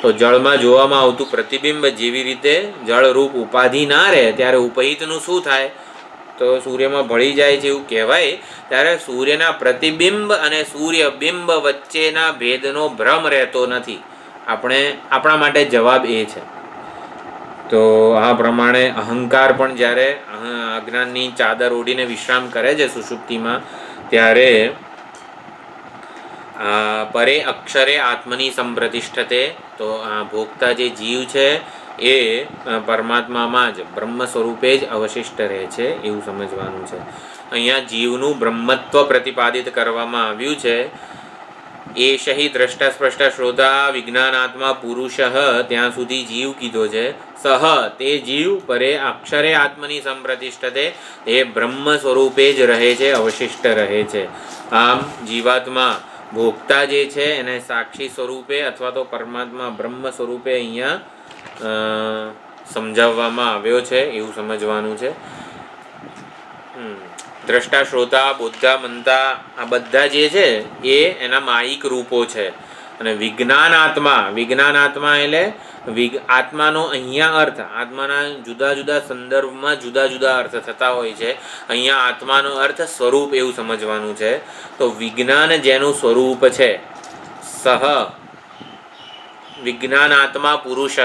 તો જળમાં જોવામાં આવતું પ્રતિબિંબ જેવી રીતે જળરૂપ ઉપાધિ ના રહે ત્યારે ઉપહિતનું શું થાય? તો સૂર્યમાં ભળી જાય છે એવું કહેવાય. ત્યારે સૂર્યના પ્રતિબિંબ અને સૂર્યબિંબ વચ્ચેના ભેદનો ભ્રમ રહેતો નથી. આપણા માટે જવાબ એ છે. તો આ પ્રમાણે અહંકાર પણ જ્યારે અજ્ઞાનની ચાદર ઓઢીને વિશ્રામ કરે છે સુષુપ્તિમાં ત્યારે પરે અક્ષરે આત્મની સંપ્રતિષ્ઠતે. તો આ ભોગતા જે જીવ છે એ પરમાત્મામાં જ બ્રહ્મ સ્વરૂપે જ અવશિષ્ટ રહે છે એવું સમજવાનું છે. અહીંયા જીવનું બ્રહ્મત્વ પ્રતિપાદિત કરવામાં આવ્યું છે. એષ હિ દ્રષ્ટા સ્પષ્ટા શ્રોતા વિજ્ઞાનાત્મા પુરુષ, ત્યાં સુધી જીવ કીધો છે. સહ તે જીવ પરે અક્ષરે આત્મની સંપ્રતિષ્ઠતે, એ બ્રહ્મ સ્વરૂપે જ રહે છે, અવશિષ્ટ રહે છે. આમ જીવાત્મા ભોગતા જે છે એને સાક્ષી સ્વરૂપે અથવા તો પરમાત્મા બ્રહ્મ સ્વરૂપે અહીંયા સમજાવવામાં આવ્યો છે એવું સમજવાનું છે. દ્રષ્ટા શ્રોતા બુદ્ધા મંતા આ બધા જે છે એ એના માયિક રૂપો છે. અને વિજ્ઞાનાત્મા એટલે આત્માનો અહીંયા અર્થ, આત્માના જુદા જુદા સંદર્ભમાં જુદા જુદા અર્થ થતા હોય છે. અહીંયા આત્માનો અર્થ સ્વરૂપ એવું સમજવાનું છે. તો વિજ્ઞાન જેનું સ્વરૂપ છે, સહ વિજ્ઞાનાત્મા પુરુષ,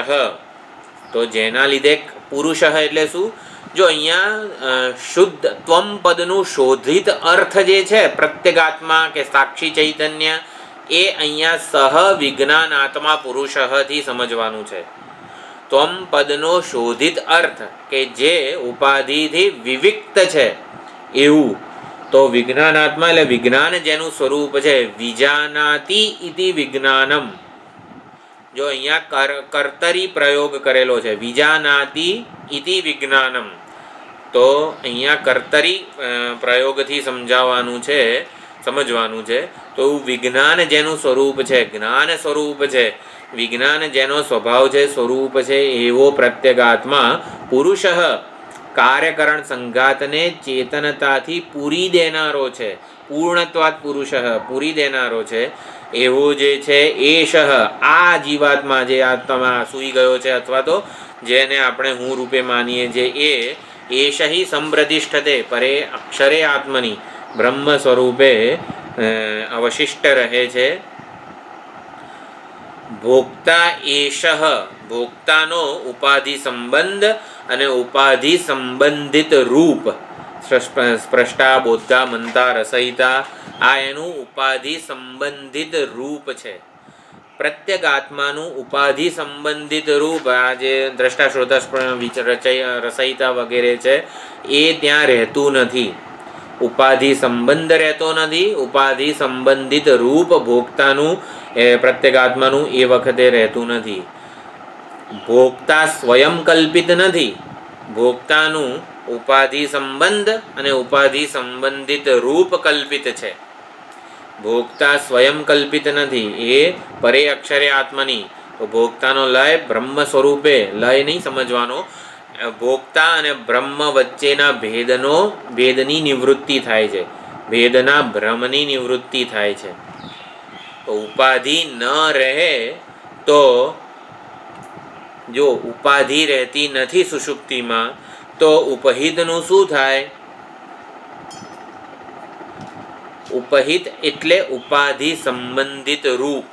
તો જેના લીધે પુરુષ એટલે શું? જો અહીંયા શુદ્ધ ત્વમ પદનું શોધિત અર્થ જે છે પ્રત્યેગાત્મા કે સાક્ષી ચૈતન્ય, એ અહીંયા સહ વિજ્ઞાનાત્મા પુરુષ થી સમજવાનું છે. ત્વમ પદનો શોધિત અર્થ કે જે ઉપાધિથી વિવિક્ત છે એવું. તો વિજ્ઞાનાત્મા એટલે વિજ્ઞાન જેનું સ્વરૂપ છે. વિજાનાતિ ઇતિ વિજ્ઞાનમ. જો અહીંયા કર્તરી પ્રયોગ કરેલો છે, વિજાનાતિ ઇતિ વિજ્ઞાનમ, તો અહીંયા કર્તરી પ્રયોગથી સમજવાનું છે. તો વિજ્ઞાન જેનું સ્વરૂપ છે, જ્ઞાન સ્વરૂપ છે, વિજ્ઞાન જેનો સ્વભાવ છે, સ્વરૂપ છે, એવો પ્રત્યેગાત્મા પુરુષ કાર્યકરણ સંઘાતને ચેતનતાથી પૂરી દેનારો છે. પૂર્ણત્વાત પુરુષ પૂરી દેનારો છે એવો જે છે એષ આ જીવાત્મા જે આત્મા સૂઈ ગયો છે અથવા તો જેને આપણે હું રૂપે માનીએ છીએ એ એષ હિ સંપ્રતિષ્ઠતે પરે અક્ષરે આત્મની બ્રહ્મ સ્વરૂપે અવશિષ્ટ રહે છે. ભોક્તા એષ, ભોક્તાનો ઉપાધિ સંબંધ અને ઉપાધિ સંબંધિત રૂપ, સ્પષ્ટા બોધા મંતા રસહિતા, આ એનું ઉપાધિ સંબંધિત રૂપ છે. પ્રત્યેક આત્માનું ઉપાધિ સંબંધિત રૂપ, આ જે દ્રષ્ટા શ્રોતા રસહિતા વગેરે છે એ ત્યાં રહેતું નથી. ઉપાધિ સંબંધ રહેતો નથી. ઉપાધિ સંબંધિત રૂપ ભોગતાનું પ્રત્યેક આત્માનું એ વખતે રહેતું નથી. ભોગતા સ્વયં કલ્પિત નથી. ભોગતાનું ઉપાધિ સંબંધ અને ઉપાધિ સંબંધિત રૂપ કલ્પિત છે. ભોગતા સ્વયં કલ્પિત નથી, એ પરે અક્ષરે આત્મની. તો ભોગતાનો લય બ્રહ્મ સ્વરૂપે, લય નહીં સમજવાનો, ભોગતા અને બ્રહ્મ વચ્ચેના ભેદની નિવૃત્તિ થાય છે, ભેદના ભ્રમની નિવૃત્તિ થાય છે. તો ઉપાધિ ન રહે તો, જો ઉપાધિ રહેતી નથી સુષુપ્તિમાં, તો ઉપહિતનું શું થાય? ઉપહિત એટલે ઉપાધિ સંબંધિત રૂપ.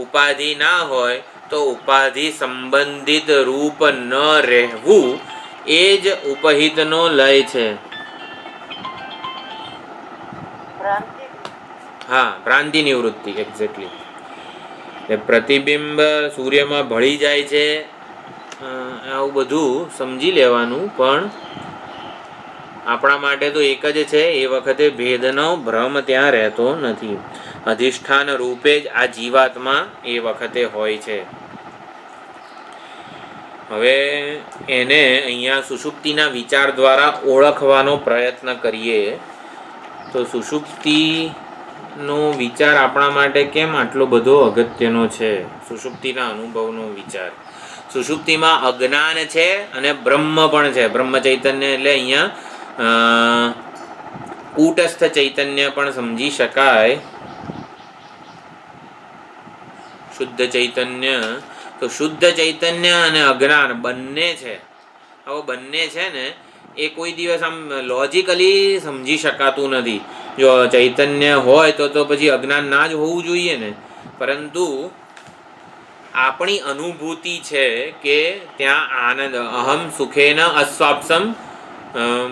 ઉપાધિ ના હોય તો ઉપાધિ સંબંધિત રૂપ ન રહેવું એ જ ઉપહિતનો લય છે. હા, ભ્રાંતિ નિવૃત્તિ, એક્ઝેક્ટલી. પ્રતિબિંબ સૂર્યમાં ભળી જાય છે, આવું બધું સમજી લેવાનું, પણ આપણા માટે તો એક જ છે. એ વખતે ભેદનો ભ્રમ ત્યાં રહેતો નથી. અધિષ્ઠાન રૂપે જ આ જીવાત્મા એ વખતે હોય છે. હવે એને અહીંયા સુષુપ્તિના વિચાર દ્વારા ઓળખવાનો પ્રયત્ન કરીએ. તો સુષુપ્તિનો વિચાર આપણા માટે કેમ આટલો બધો અગત્યનો છે? સુષુપ્તિના અનુભવનો વિચાર. સુષુપ્તિમાં અજ્ઞાન છે અને બ્રહ્મ પણ છે. બ્રહ્મ ચૈતન્ય એટલે અહીંયા કૂટસ્થ ચૈતન્ય પણ સમજી શકાય, શુદ્ધ ચૈતન્ય. તો શુદ્ધ ચૈતન્ય અને અજ્ઞાન બંને છે. હવે બંને છે ને એ કોઈ દિવસ આમ લોજિકલી સમજી શકાતું નથી. જો ચૈતન્ય હોય તો પછી અજ્ઞાન ના જ હોવું જોઈએ ને. પરંતુ આપણી અનુભૂતિ છે કે ત્યાં આનંદ, અહમ સુખેન અસ્વાપ્સમ,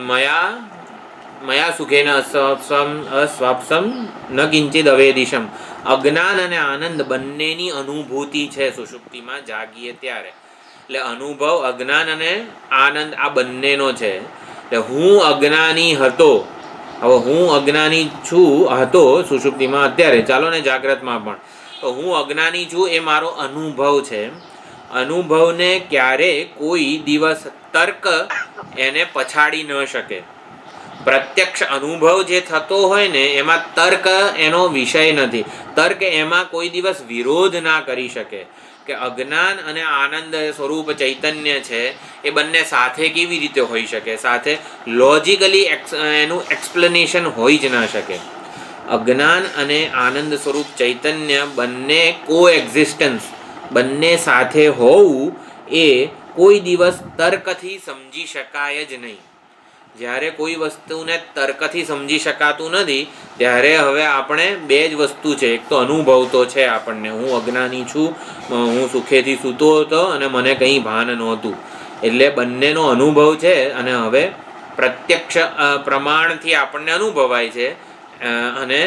મયા સુખેન અસ્વાપ્સમ ન કિંચિદ અવેદિશમ. અજ્ઞાન અને આનંદ બંનેની અનુભૂતિ છે સુષુપ્તિમાં જાગીએ ત્યારે. એટલે અનુભવ અજ્ઞાન અને આનંદ આ બંનેનો છે. એટલે હું અજ્ઞાની હતો, હવે હું અજ્ઞાની હતો સુષુપ્તિમાં, અત્યારે ચાલો ને જાગ્રતમાં પણ, તો હું અજ્ઞાની છું એ મારો અનુભવ છે. અનુભવને ક્યારે કોઈ દિવસ તર્ક એને પછાડી ન શકે. પ્રત્યક્ષ અનુભવ જે થતો હોય ને એમાં તર્ક એનો વિષય નથી. તર્ક એમાં કોઈ દિવસ વિરોધ ના કરી શકે કે અજ્ઞાન અને આનંદ સ્વરૂપ ચૈતન્ય છે એ બંને સાથે કેવી રીતે હોઈ શકે, સાથે લોજિકલી એનું એક્સપ્લેનેશન હોઈ જ ના શકે. અજ્ઞાન અને આનંદ સ્વરૂપ ચૈતન્ય બંને કોએક્ઝિસ્ટન્સ, બંને સાથે હોવું એ કોઈ દિવસ તર્કથી સમજી શકાય જ નહીં. જ્યારે કોઈ વસ્તુને તર્કથી સમજી શકાતું નથી ત્યારે હવે આપણે બે જ વસ્તુ છે. એક તો અનુભવ તો છે આપણને, હું અજ્ઞાની છું, હું સુખેથી સૂતો હતો અને મને કંઈ ભાન નહોતું, એટલે બંનેનો અનુભવ છે. અને હવે પ્રત્યક્ષ પ્રમાણથી આપણને અનુભવાય છે અને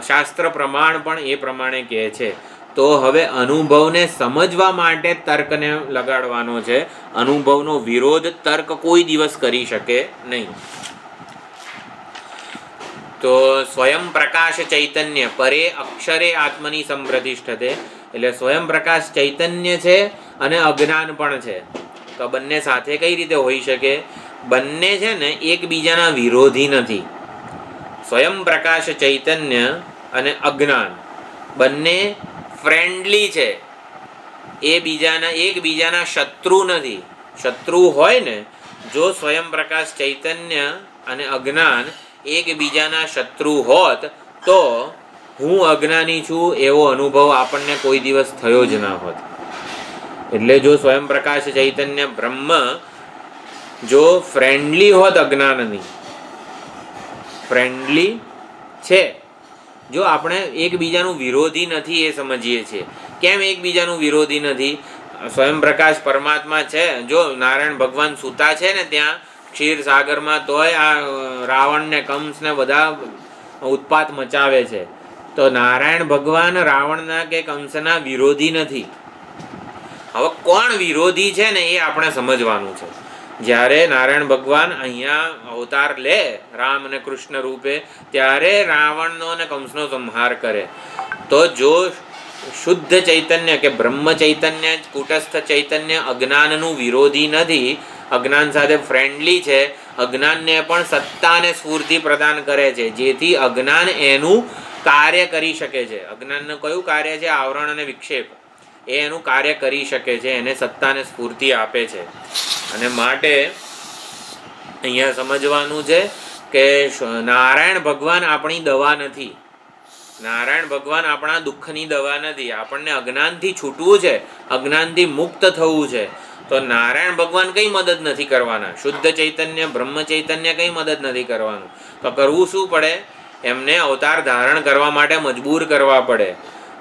શાસ્ત્ર પ્રમાણ પણ એ પ્રમાણે કહે છે. તો હવે અનુભવને સમજવા માટે તર્કને લગાડવાનો છે. અનુભવનો વિરોધ તર્ક કોઈ દિવસ કરી શકે નહીં. તો સ્વયં પ્રકાશ ચૈતન્ય પરે અક્ષરે આત્મની સંપ્રતિષ્ઠતે. એટલે સ્વયં પ્રકાશ ચૈતન્ય છે અને અજ્ઞાન પણ છે. તો બંને સાથે કઈ રીતે હોઈ શકે? બંને છે ને એકબીજાના વિરોધી નથી. સ્વયં પ્રકાશ ચૈતન્ય અને અજ્ઞાન બંને ફ્રેન્ડલી છે, એકબીજાના શત્રુ નથી. શત્રુ હોય ને, જો સ્વયં પ્રકાશ ચૈતન્ય અને અજ્ઞાન એકબીજાના શત્રુ હોત તો હું અજ્ઞાની છું એવો અનુભવ આપણને કોઈ દિવસ થયો જ ના હોત. એટલે જો સ્વયં પ્રકાશ ચૈતન્ય બ્રહ્મ જો ફ્રેન્ડલી હોત, અજ્ઞાનની ફ્રેન્ડલી છે, જો આપણે એકબીજાનું વિરોધી નથી એ સમજીએ છીએ. કેમ એકબીજાનું વિરોધી નથી? સ્વયં પ્રકાશ પરમાત્મા છે. જો નારાયણ ભગવાન સૂતા છે ને ત્યાં ક્ષીરસાગરમાં, તોય આ રાવણ ને કંસ ને બધા ઉત્પાત મચાવે છે. તો નારાયણ ભગવાન રાવણના કે કંસના વિરોધી નથી. હવે કોણ વિરોધી છે ને એ આપણે સમજવાનું છે. જ્યારે નારાયણ ભગવાન અહીંયા અવતાર લે રામ અને કૃષ્ણ રૂપે, ત્યારે રાવણનો અને કંસનો સંહાર કરે. તો જો શુદ્ધ ચૈતન્ય કે બ્રહ્મ ચૈતન્ય, કુટસ્થ ચૈતન્ય અજ્ઞાનનું વિરોધી નથી, અજ્ઞાન સાથે ફ્રેન્ડલી છે અજ્ઞાનને પણ સત્તા અને સ્ફૂર્તિ પ્રદાન કરે છે, જેથી અજ્ઞાન એનું કાર્ય કરી શકે છે. અજ્ઞાનનું કયું કાર્ય છે? આવરણ અને વિક્ષેપ. એ એનું કાર્ય કરી શકે છે, એને સત્તા અને સ્ફૂર્તિ આપે છે. અને માટે અહીંયા સમજવાનું છે કે નારાયણ ભગવાન આપણી દવા નથી. નારાયણ ભગવાન આપણા દુઃખની દવા નથી. આપણને અજ્ઞાનથી છૂટવું છે, અજ્ઞાનથી મુક્ત થવું છે, તો નારાયણ ભગવાન કઈ મદદ નથી કરવાના. શુદ્ધ ચૈતન્ય બ્રહ્મ ચૈતન્ય કઈ મદદ નથી કરવાનું. તો કરવું શું પડે? એમને અવતાર ધારણ કરવા માટે મજબૂર કરવા પડે.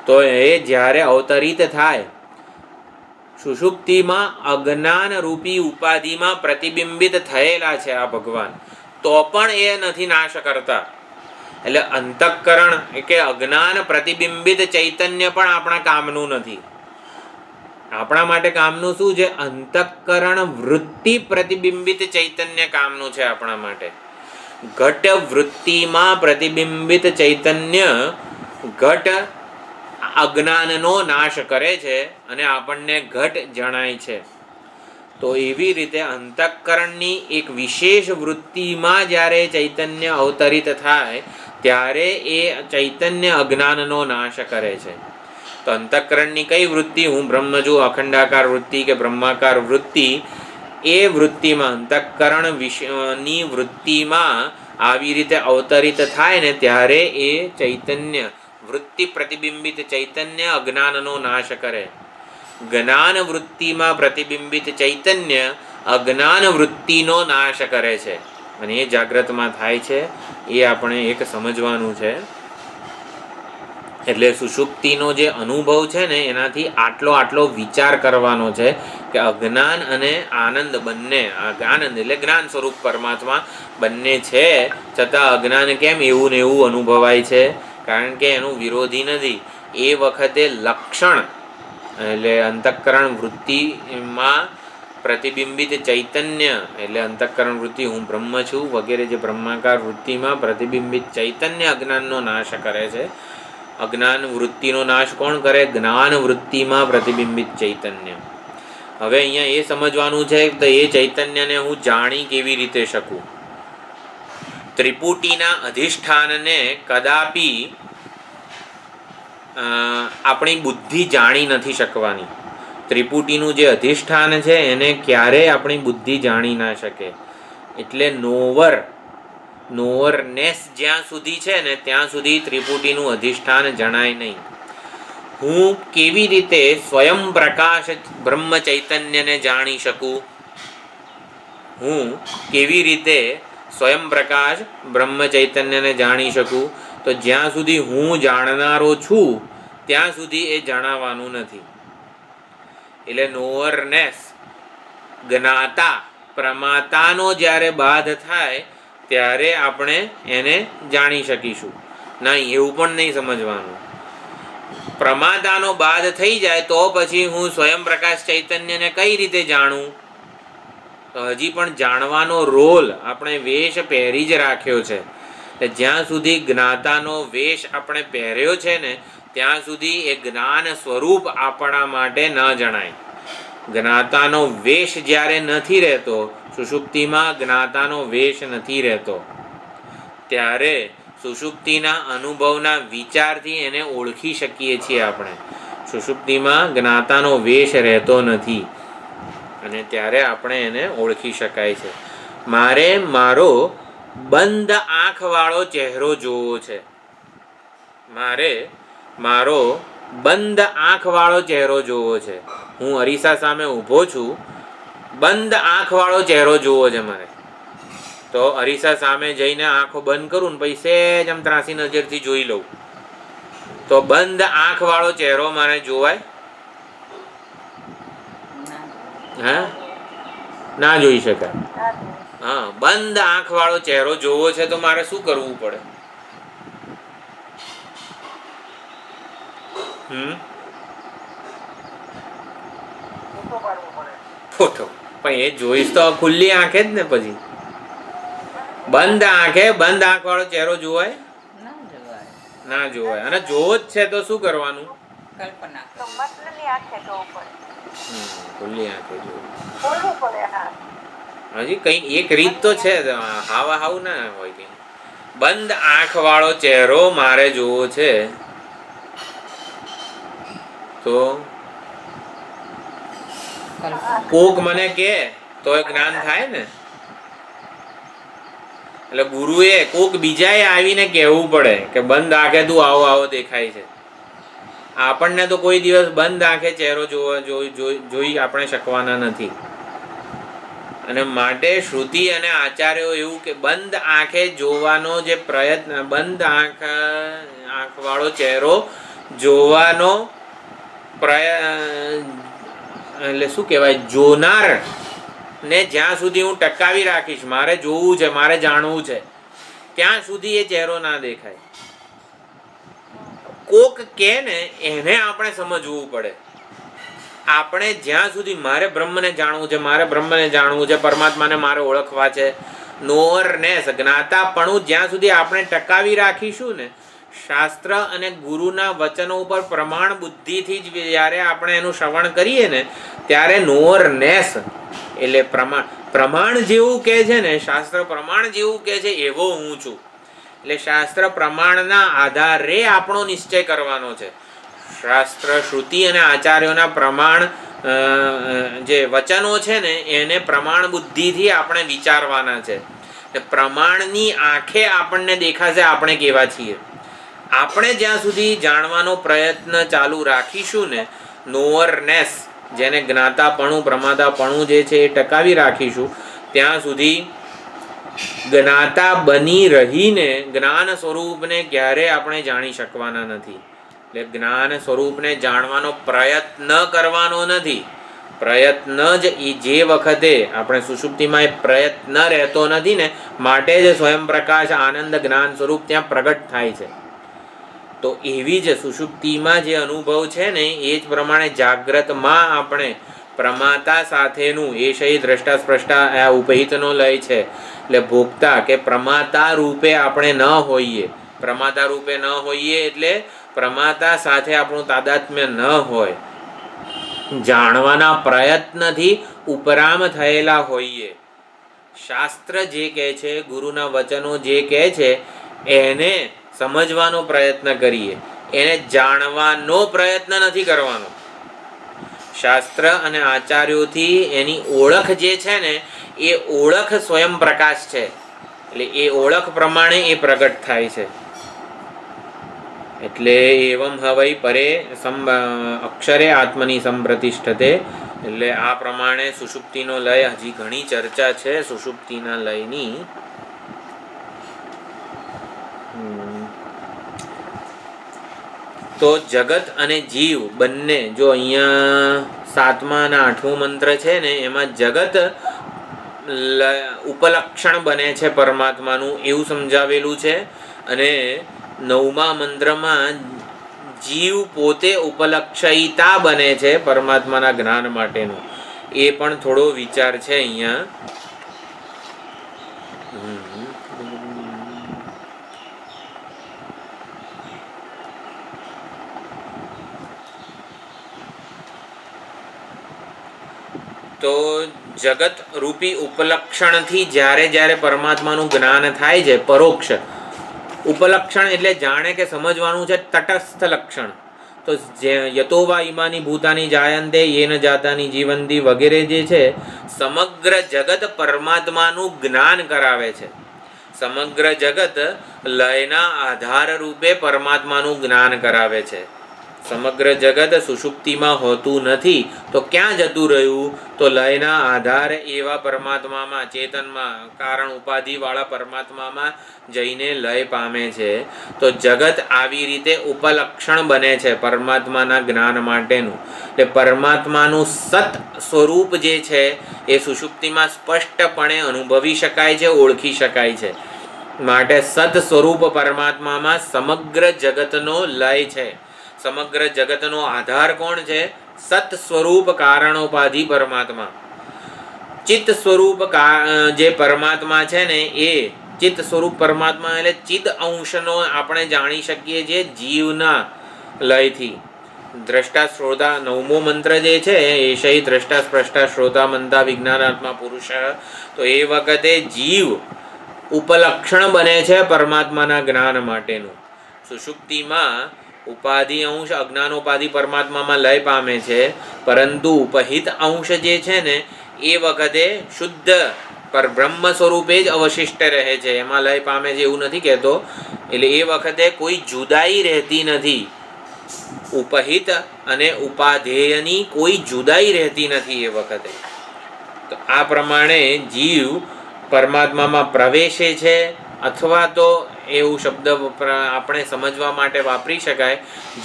તો એ જ્યારે અવતરિત થાય, સુષુપ્તિમાં અજ્ઞાન રૂપી ઉપાધિમાં પ્રતિબિંબિત થયેલા છે આ ભગવાન, તો પણ એ નથી નાશ કરતા. એટલે અંતઃકરણ કે અજ્ઞાન પ્રતિબિંબિત ચૈતન્ય પણ આપણા કામનું નથી. આપણા માટે કામનું શું છે? અંતઃકરણ વૃત્તિ પ્રતિબિંબિત ચૈતન્ય કામનું છે આપણા માટે. ઘટ વૃત્તિમાં પ્રતિબિંબિત ચૈતન્ય ઘટ અજ્ઞાનનો નાશ કરે છે અને આપણને ઘટ જણાય છે. તો એવી રીતે અંતઃકરણની એક વિશેષ વૃત્તિમાં જ્યારે ચૈતન્ય અવતરિત થાય ત્યારે એ ચૈતન્ય અજ્ઞાનનો નાશ કરે છે. તો અંતઃકરણની કઈ વૃત્તિ? હું બ્રહ્મ છું, અખંડાકાર વૃત્તિ કે બ્રહ્માકાર વૃત્તિ, એ વૃત્તિમાં અંતઃકરણ ની વૃત્તિમાં આવી રીતે અવતરિત થાય ને ત્યારે એ ચૈતન્ય વૃત્તિ પ્રતિબિંબિત ચૈતન્ય અજ્ઞાનનો નાશ કરે. જ્ઞાન વૃત્તિમાં પ્રતિબિંબિત ચૈતન્ય અજ્ઞાન વૃત્તિનો નાશ કરે છે. અને એ જાગ્રતમાં થાય છે, એ આપણે એક સમજવાનું છે. એટલે સુષુપ્તિનો જે અનુભવ છે ને એનાથી આટલો વિચાર કરવાનો છે કે અજ્ઞાન અને આનંદ બંને, આનંદ એટલે જ્ઞાન સ્વરૂપ પરમાત્મા બંને છે, છતાં અજ્ઞાન કેમ એવું ને એવું અનુભવાય છે? કારણ કે એનું વિરોધી નથી. એ વખતે લક્ષણ એટલે અંતઃકરણ વૃત્તિમાં પ્રતિબિંબિત ચૈતન્ય એટલે અંતઃકરણ વૃત્તિ હું બ્રહ્મ છું વગેરે જે બ્રહ્માકાર વૃત્તિમાં પ્રતિબિંબિત ચૈતન્ય અજ્ઞાનનો નાશ કરે છે. અજ્ઞાન વૃત્તિનો નાશ કોણ કરે? જ્ઞાન વૃત્તિમાં પ્રતિબિંબિત ચૈતન્ય. હવે અહીંયા એ સમજવાનું છે કે એ ચૈતન્યને હું જાણી કેવી રીતે શકું? ત્રિપુટીના અધિષ્ઠાનને કદાપી આપણી બુદ્ધિ જાણી નથી શકવાની. ત્રિપુટીનું જે અધિષ્ઠાન છે એને ક્યારેય આપણી બુદ્ધિ જાણી ના શકે. એટલે નોવરનેસ જ્યાં સુધી છે ને ત્યાં સુધી ત્રિપુટીનું અધિષ્ઠાન જણાય નહીં. હું કેવી રીતે સ્વયં પ્રકાશ બ્રહ્મ ચૈતન્યને જાણી શકું? હું કેવી રીતે સ્વયં પ્રકાશ બ્રહ્મ ચૈતન્યને જાણી શકું? તો જ્યાં સુધી હું જાણનારો છું ત્યાં સુધી એ જણાવવાનું નથી. એટલે નોવરનેસ જ્ઞાતા પ્રમાતાનો જ્યારે બાધ થાય ત્યારે આપણે એને જાણી શકીશું. નહીં, એવું પણ નહીં સમજવાનું. પ્રમાતાનો બાધ થઈ જાય તો પછી હું સ્વયં પ્રકાશ ચૈતન્યને કઈ રીતે જાણું? તો હજી પણ જાણવાનો રોલ આપણે વેશ પહેરી જ રાખ્યો છે. જ્યાં સુધી જ્ઞાતાનો વેશ આપણે પહેર્યો છે ને ત્યાં સુધી એ જ્ઞાન સ્વરૂપ આપણા માટે ન જણાય. જ્ઞાતાનો વેશ જ્યારે નથી રહેતો, સુષુપ્તિમાં જ્ઞાતાનો વેશ નથી રહેતો, ત્યારે સુષુપ્તિના અનુભવના વિચારથી એને ઓળખી શકીએ છીએ આપણે. સુષુપ્તિમાં જ્ઞાતાનો વેશ રહેતો નથી અને ત્યારે આપણે એને ઓળખી શકાય છે. મારે મારો બંધ આંખવાળો ચહેરો જોવો છે. મારે મારો બંધ આંખવાળો ચહેરો જોવો છે. હું અરીસા સામે ઊભો છું, બંધ આંખવાળો ચહેરો જોવો છે મારે. તો અરીસા સામે જઈને આંખો બંધ કરું ને પછી સહેજ આમ ત્રાસી નજરથી જોઈ લઉં તો બંધ આંખવાળો ચહેરો મારે જોવાય? હા, ના જોઈ શકાય. હા, બંધ આંખવાળો ચહેરો જોવો છે તો મારે શું કરવું પડે? ફોટો. પણ એ જોઈશ તો ખુલ્લી આંખે જ ને. પછી બંધ આંખ વાળો ચહેરો જોવાય? ના જોવાય. અને જોવો જ છે તો શું કરવાનું? ખુલ્લી આંખે જોવું. હજી કઈ એક રીત તો છે, હાવ હાવ ના હોય કઈ. બંધ આંખ વાળો ચહેરો મારે જોવો છે તો કોક મને કે તો જ્ઞાન થાય ને. એટલે ગુરુએ કોક બીજાએ આવીને કહેવું પડે કે બંધ આંખે તું આવો આવો દેખાય છે. આપણને તો કોઈ દિવસ બંધ આંખે ચહેરો જોઈ આપણે શકવાના નથી. અને માટે શ્રુતિ અને આચાર્યો એવું કે બંધ આંખે જોવાનો જે પ્રયત્ન, બંધ આંખ વાળો ચહેરો જોવાનો એટલે શું કહેવાય, જોનાર ને જ્યાં સુધી હું ટકાવી રાખીશ, મારે જોવું છે, મારે જાણવું છે, ત્યાં સુધી એ ચહેરો ના દેખાય. કોક કે ને એને આપણે સમજવું પડે. આપણે જ્યાં સુધી મારે બ્રહ્મને જાણવું છે, મારે બ્રહ્મને જાણવું છે, પરમાત્માને મારે ઓળખવા છે, નોઅરનેસ જ્ઞાતાપણું જ્યાં સુધી આપણે ટકાવી રાખીશું ને, શાસ્ત્ર અને ગુરુના વચનો ઉપર પ્રમાણ બુદ્ધિથી જ જ્યારે આપણે એનું શ્રવણ કરીએ ને, ત્યારે નોઅરનેસ એટલે પ્રમાણ જેવું કહે છે ને, શાસ્ત્ર પ્રમાણ જેવું કહે છે એવો હું છું. એટલે શાસ્ત્ર પ્રમાણના આધારે આપણો નિશ્ચય કરવાનો છે. શાસ્ત્ર શ્રુતિ અને આચાર્યોના પ્રમાણ જે વચનો છે ને એને પ્રમાણ બુદ્ધિથી આપણે વિચારવાના છે. પ્રમાણની આંખે આપણને દેખાશે આપણે કેવા છીએ. આપણે જ્યાં સુધી જાણવાનો પ્રયત્ન ચાલુ રાખીશું ને, નોઅરનેસ જેને જ્ઞાતાપણું પ્રમાતાપણું જે છે એ ટકાવી રાખીશું, ત્યાં સુધી જ્ઞાતા બની રહીને જ્ઞાન સ્વરૂપને ક્યારે આપણે જાણી શકવાના નથી. એટલે જ્ઞાન સ્વરૂપને જાણવાનો પ્રયત્ન કરવાનો નથી. પ્રયત્ન જ જે વખતે આપણે સુષુપ્તિમાં એ પ્રયત્ન રહેતો નથી ને, માટે જ સ્વયં પ્રકાશ આનંદ જ્ઞાન સ્વરૂપ ત્યાં પ્રગટ થાય છે. તો એવી જ સુષુપ્તિમાં જે અનુભવ છે ને એ જ પ્રમાણે જાગ્રતમાં આપણે પ્રમાતા સાથેનું એ શહી દ્રષ્ટા સ્પષ્ટા આ ઉપહિતનો લય છે. એટલે ભોગતા કે પ્રમાતા રૂપે આપણે ન હોઈએ. પ્રમાતા રૂપે ન હોઈએ એટલે પ્રમાતા સાથે આપણું તાદાત્મ્ય ન હોય, જાણવાના પ્રયત્નથી ઉપરામ થયેલા હોઈએ. શાસ્ત્ર જે કહે છે, ગુરુના વચનો જે કહે છે એને સમજવાનો પ્રયત્ન કરીએ, એને જાણવાનો પ્રયત્ન નથી કરવાનો. શાસ્ત્ર અને આચાર્યોથી એની ઓળખ જે છે ને એ ઓળખ સ્વયં પ્રકાશ છે. એટલે એ ઓળખ પ્રમાણે એ પ્રગટ થાય છે. એટલે એવમ હવૈ પરે અક્ષરે આત્મની સંપ્રતિષ્ઠતે. એટલે આ પ્રમાણે સુષુપ્તિનો લય, હજી ઘણી ચર્ચા છે સુષુપ્તિના લયની. તો જગત અને જીવ બંને, જો અહીંયા 7મા અને 8મું મંત્ર છે ને એમાં જગત ઉપલક્ષણ બને છે પરમાત્માનું એવું સમજાવેલું છે, અને 9મા મંત્રમાં જીવ પોતે ઉપલક્ષયિતા બને છે પરમાત્માના જ્ઞાન માટેનું. એ પણ થોડો વિચાર છે અહીંયા. તો જગત રૂપી ઉપલક્ષણથી જ્યારે જ્યારે પરમાત્માનું જ્ઞાન થાય છે, પરોક્ષ ઉપલક્ષણ એટલે જાણે કે સમજવાનું છે તટસ્થ લક્ષણ. તો યતો વા ઇમાની ભૂતાની જાયંતે યેન જાતાની જીવંતી વગેરે જે છે, સમગ્ર જગત પરમાત્માનું જ્ઞાન કરાવે છે. સમગ્ર જગત લયના આધાર રૂપે પરમાત્માનું જ્ઞાન કરાવે છે. સમગ્ર જગત સુષુપ્તિમાં હોતું નથી તો ક્યાં જતું રહ્યું? તો લયના આધાર એવા પરમાત્મામાં, ચેતનમાં, કારણ ઉપાધિવાળા પરમાત્મામાં જઈને લય પામે છે. તો જગત આવી રીતે ઉપલક્ષણ બને છે પરમાત્માના જ્ઞાન માટેનું. એટલે પરમાત્માનું સત સ્વરૂપ જે છે એ સુષુપ્તિમાં સ્પષ્ટપણે અનુભવી શકાય છે, ઓળખી શકાય છે. માટે સત સ્વરૂપ પરમાત્મામાં સમગ્ર જગતનો લય છે. સમગ્ર જગતનો આધાર કોણ છે? સત સ્વરૂપ કારણોપાધિ પરમાત્મા. ચિત્ત સ્વરૂપ જે પરમાત્મા છે ને એ ચિત્ત સ્વરૂપ પરમાત્મા એટલે ચિત્ત અંશનો આપણે જાણી શકીએ છીએ જીવના લયથી. દ્રષ્ટા શ્રોતા 9મો મંત્ર જે છે એશય દ્રષ્ટા સ્પષ્ટા શ્રોતા મંતા વિજ્ઞાનાત્મા પુરુષ, તો એ વખતે જીવ ઉપલક્ષણ બને છે પરમાત્માના જ્ઞાન માટેનું. સુષુપ્તિમાં ઉપાધિ અંશ અજ્ઞાનોપાધિ પરમાત્મામાં લય પામે છે, પરંતુ ઉપહિત અંશ જે છે ને એ વખતે શુદ્ધ પર બ્રહ્મ સ્વરૂપે જ અવશિષ્ટ રહે છે, એમાં લય પામે છે એવું નથી કહેતો. એટલે એ વખતે કોઈ જુદાઈ રહેતી નથી. ઉપહિત અને ઉપાધેયની કોઈ જુદાઈ રહેતી નથી એ વખતે. તો આ પ્રમાણે જીવ પરમાત્મામાં પ્રવેશે છે, અથવા તો એવું શબ્દ આપણે સમજવા માટે વાપરી શકાય,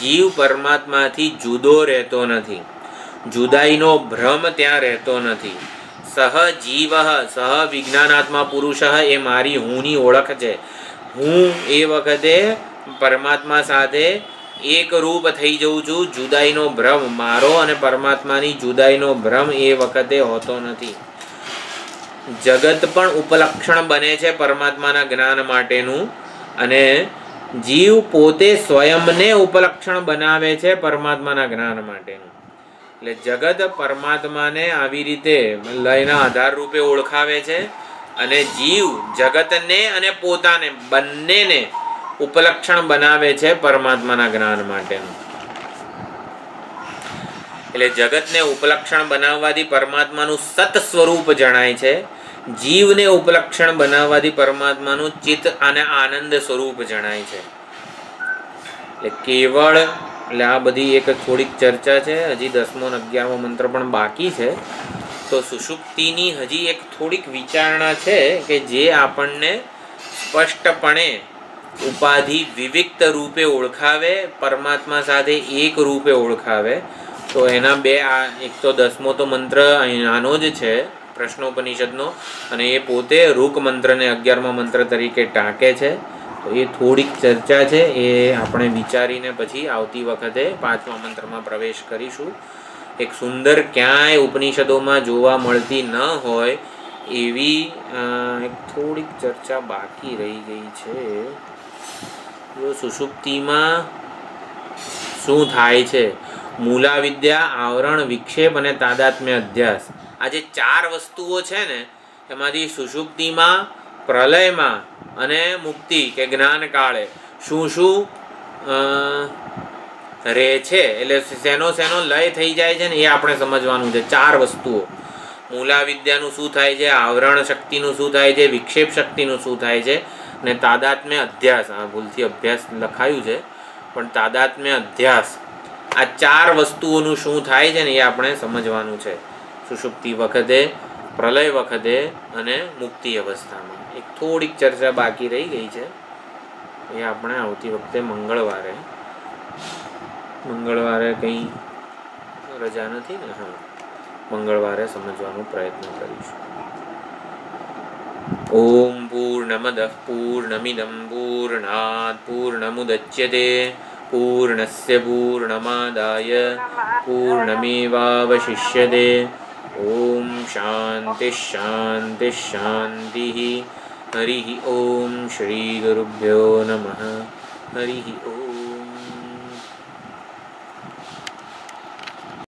જીવ પરમાત્માથી જુદો રહેતો નથી, જુદાઈનો ભ્રમ ત્યાં રહેતો નથી. સહ જીવ સહ વિજ્ઞાનાત્મા પુરુષ એ મારી હુંની ઓળખ છે. હું એ વખતે પરમાત્મા સાથે એક રૂપ થઈ જઉં છું. જુદાઈનો ભ્રમ, મારો અને પરમાત્માની જુદાઈનો ભ્રમ એ વખતે હોતો નથી. જગત પણ ઉપલક્ષણ બને છે પરમાત્માના જ્ઞાન માટેનું, અને જીવ પોતે સ્વયંને ઉપલક્ષણ બનાવે છે પરમાત્માના જ્ઞાન માટેનું. એટલે જગત પરમાત્માને આવી રીતે લયના આધાર રૂપે ઓળખાવે છે, અને જીવ જગતને અને પોતાને બંનેને ઉપલક્ષણ બનાવે છે પરમાત્માના જ્ઞાન માટેનું. એટલે જગતને ઉપલક્ષણ બનાવવાથી પરમાત્માનું સત સ્વરૂપ જણાય છે, જીવને ઉપલક્ષણ બનાવવાથી પરમાત્માનું ચિત્ત અને આનંદ સ્વરૂપ જણાય છે. એટલે કેવળ એટલે આ બધી એક થોડીક ચર્ચા છે. હજી 10મો અને 11મો મંત્ર પણ બાકી છે. તો સુષુપ્તિની હજી એક થોડીક વિચારણા છે કે જે આપણને સ્પષ્ટપણે ઉપાધિ વિવિક્ત રૂપે ઓળખાવે, પરમાત્મા સાથે એક રૂપે ઓળખાવે. તો એના બે એક તો 10મો તો મંત્ર આનો જ છે પ્રશ્નોપનિષદનો, અને એ પોતે રૂક મંત્રને 11મા મંત્ર તરીકે ટાંકે છે. તો એ થોડીક ચર્ચા છે, એ આપણે વિચારીને પછી આવતી વખતે 5મા મંત્રમાં પ્રવેશ કરીશું. એક સુંદર ક્યાંય ઉપનિષદોમાં જોવા મળતી ન હોય એવી એક થોડીક ચર્ચા બાકી રહી ગઈ છે. જો સુષુપ્તિમાં શું થાય છે, મૂલા વિદ્યા, આવરણ, વિક્ષેપ અને તાદાત્મ્ય અધ્યાસ, આ જે 4 વસ્તુઓ છે ને એમાંથી સુષુપ્તિમાં, પ્રલયમાં અને મુક્તિ કે જ્ઞાન કાળે શું શું રહે છે, એટલે શેનો શેનો લય થઈ જાય છે ને એ આપણે સમજવાનું છે. 4 વસ્તુઓ, મૂલા વિદ્યાનું શું થાય છે, આવરણ શક્તિનું શું થાય છે, વિક્ષેપ શક્તિનું શું થાય છે, અને તાદાત્મ્ય અધ્યાસ, આ ભૂલથી અભ્યાસ લખાયું છે પણ તાદાત્મ્ય અધ્યાસ, આ 4 વસ્તુઓનું શું થાય છે ને એ આપણે સમજવાનું છે સુષુપ્તિ વખતે, પ્રલય વખતે અને મુક્તિ અવસ્થામાં. એક થોડીક ચર્ચા બાકી રહી ગઈ છે, એ આપણે આવતી વખતે મંગળવારે કંઈ રજા નથી ને, હા મંગળવારે સમજવાનો પ્રયત્ન કરીશું. ઓમ પૂર્ણમદઃ પૂર્ણમિદં પૂર્ણાત પૂર્ણમુદચ્યતે પૂર્ણસ્ય પૂર્ણમાદાય પૂર્ણમેવાવશિષ્યતે. ઓમ શાંતિ શાંતિ શાંતિ. હરિ ઓમ શ્રી ગુરુભ્યો નમઃ. હરિ ઓમ.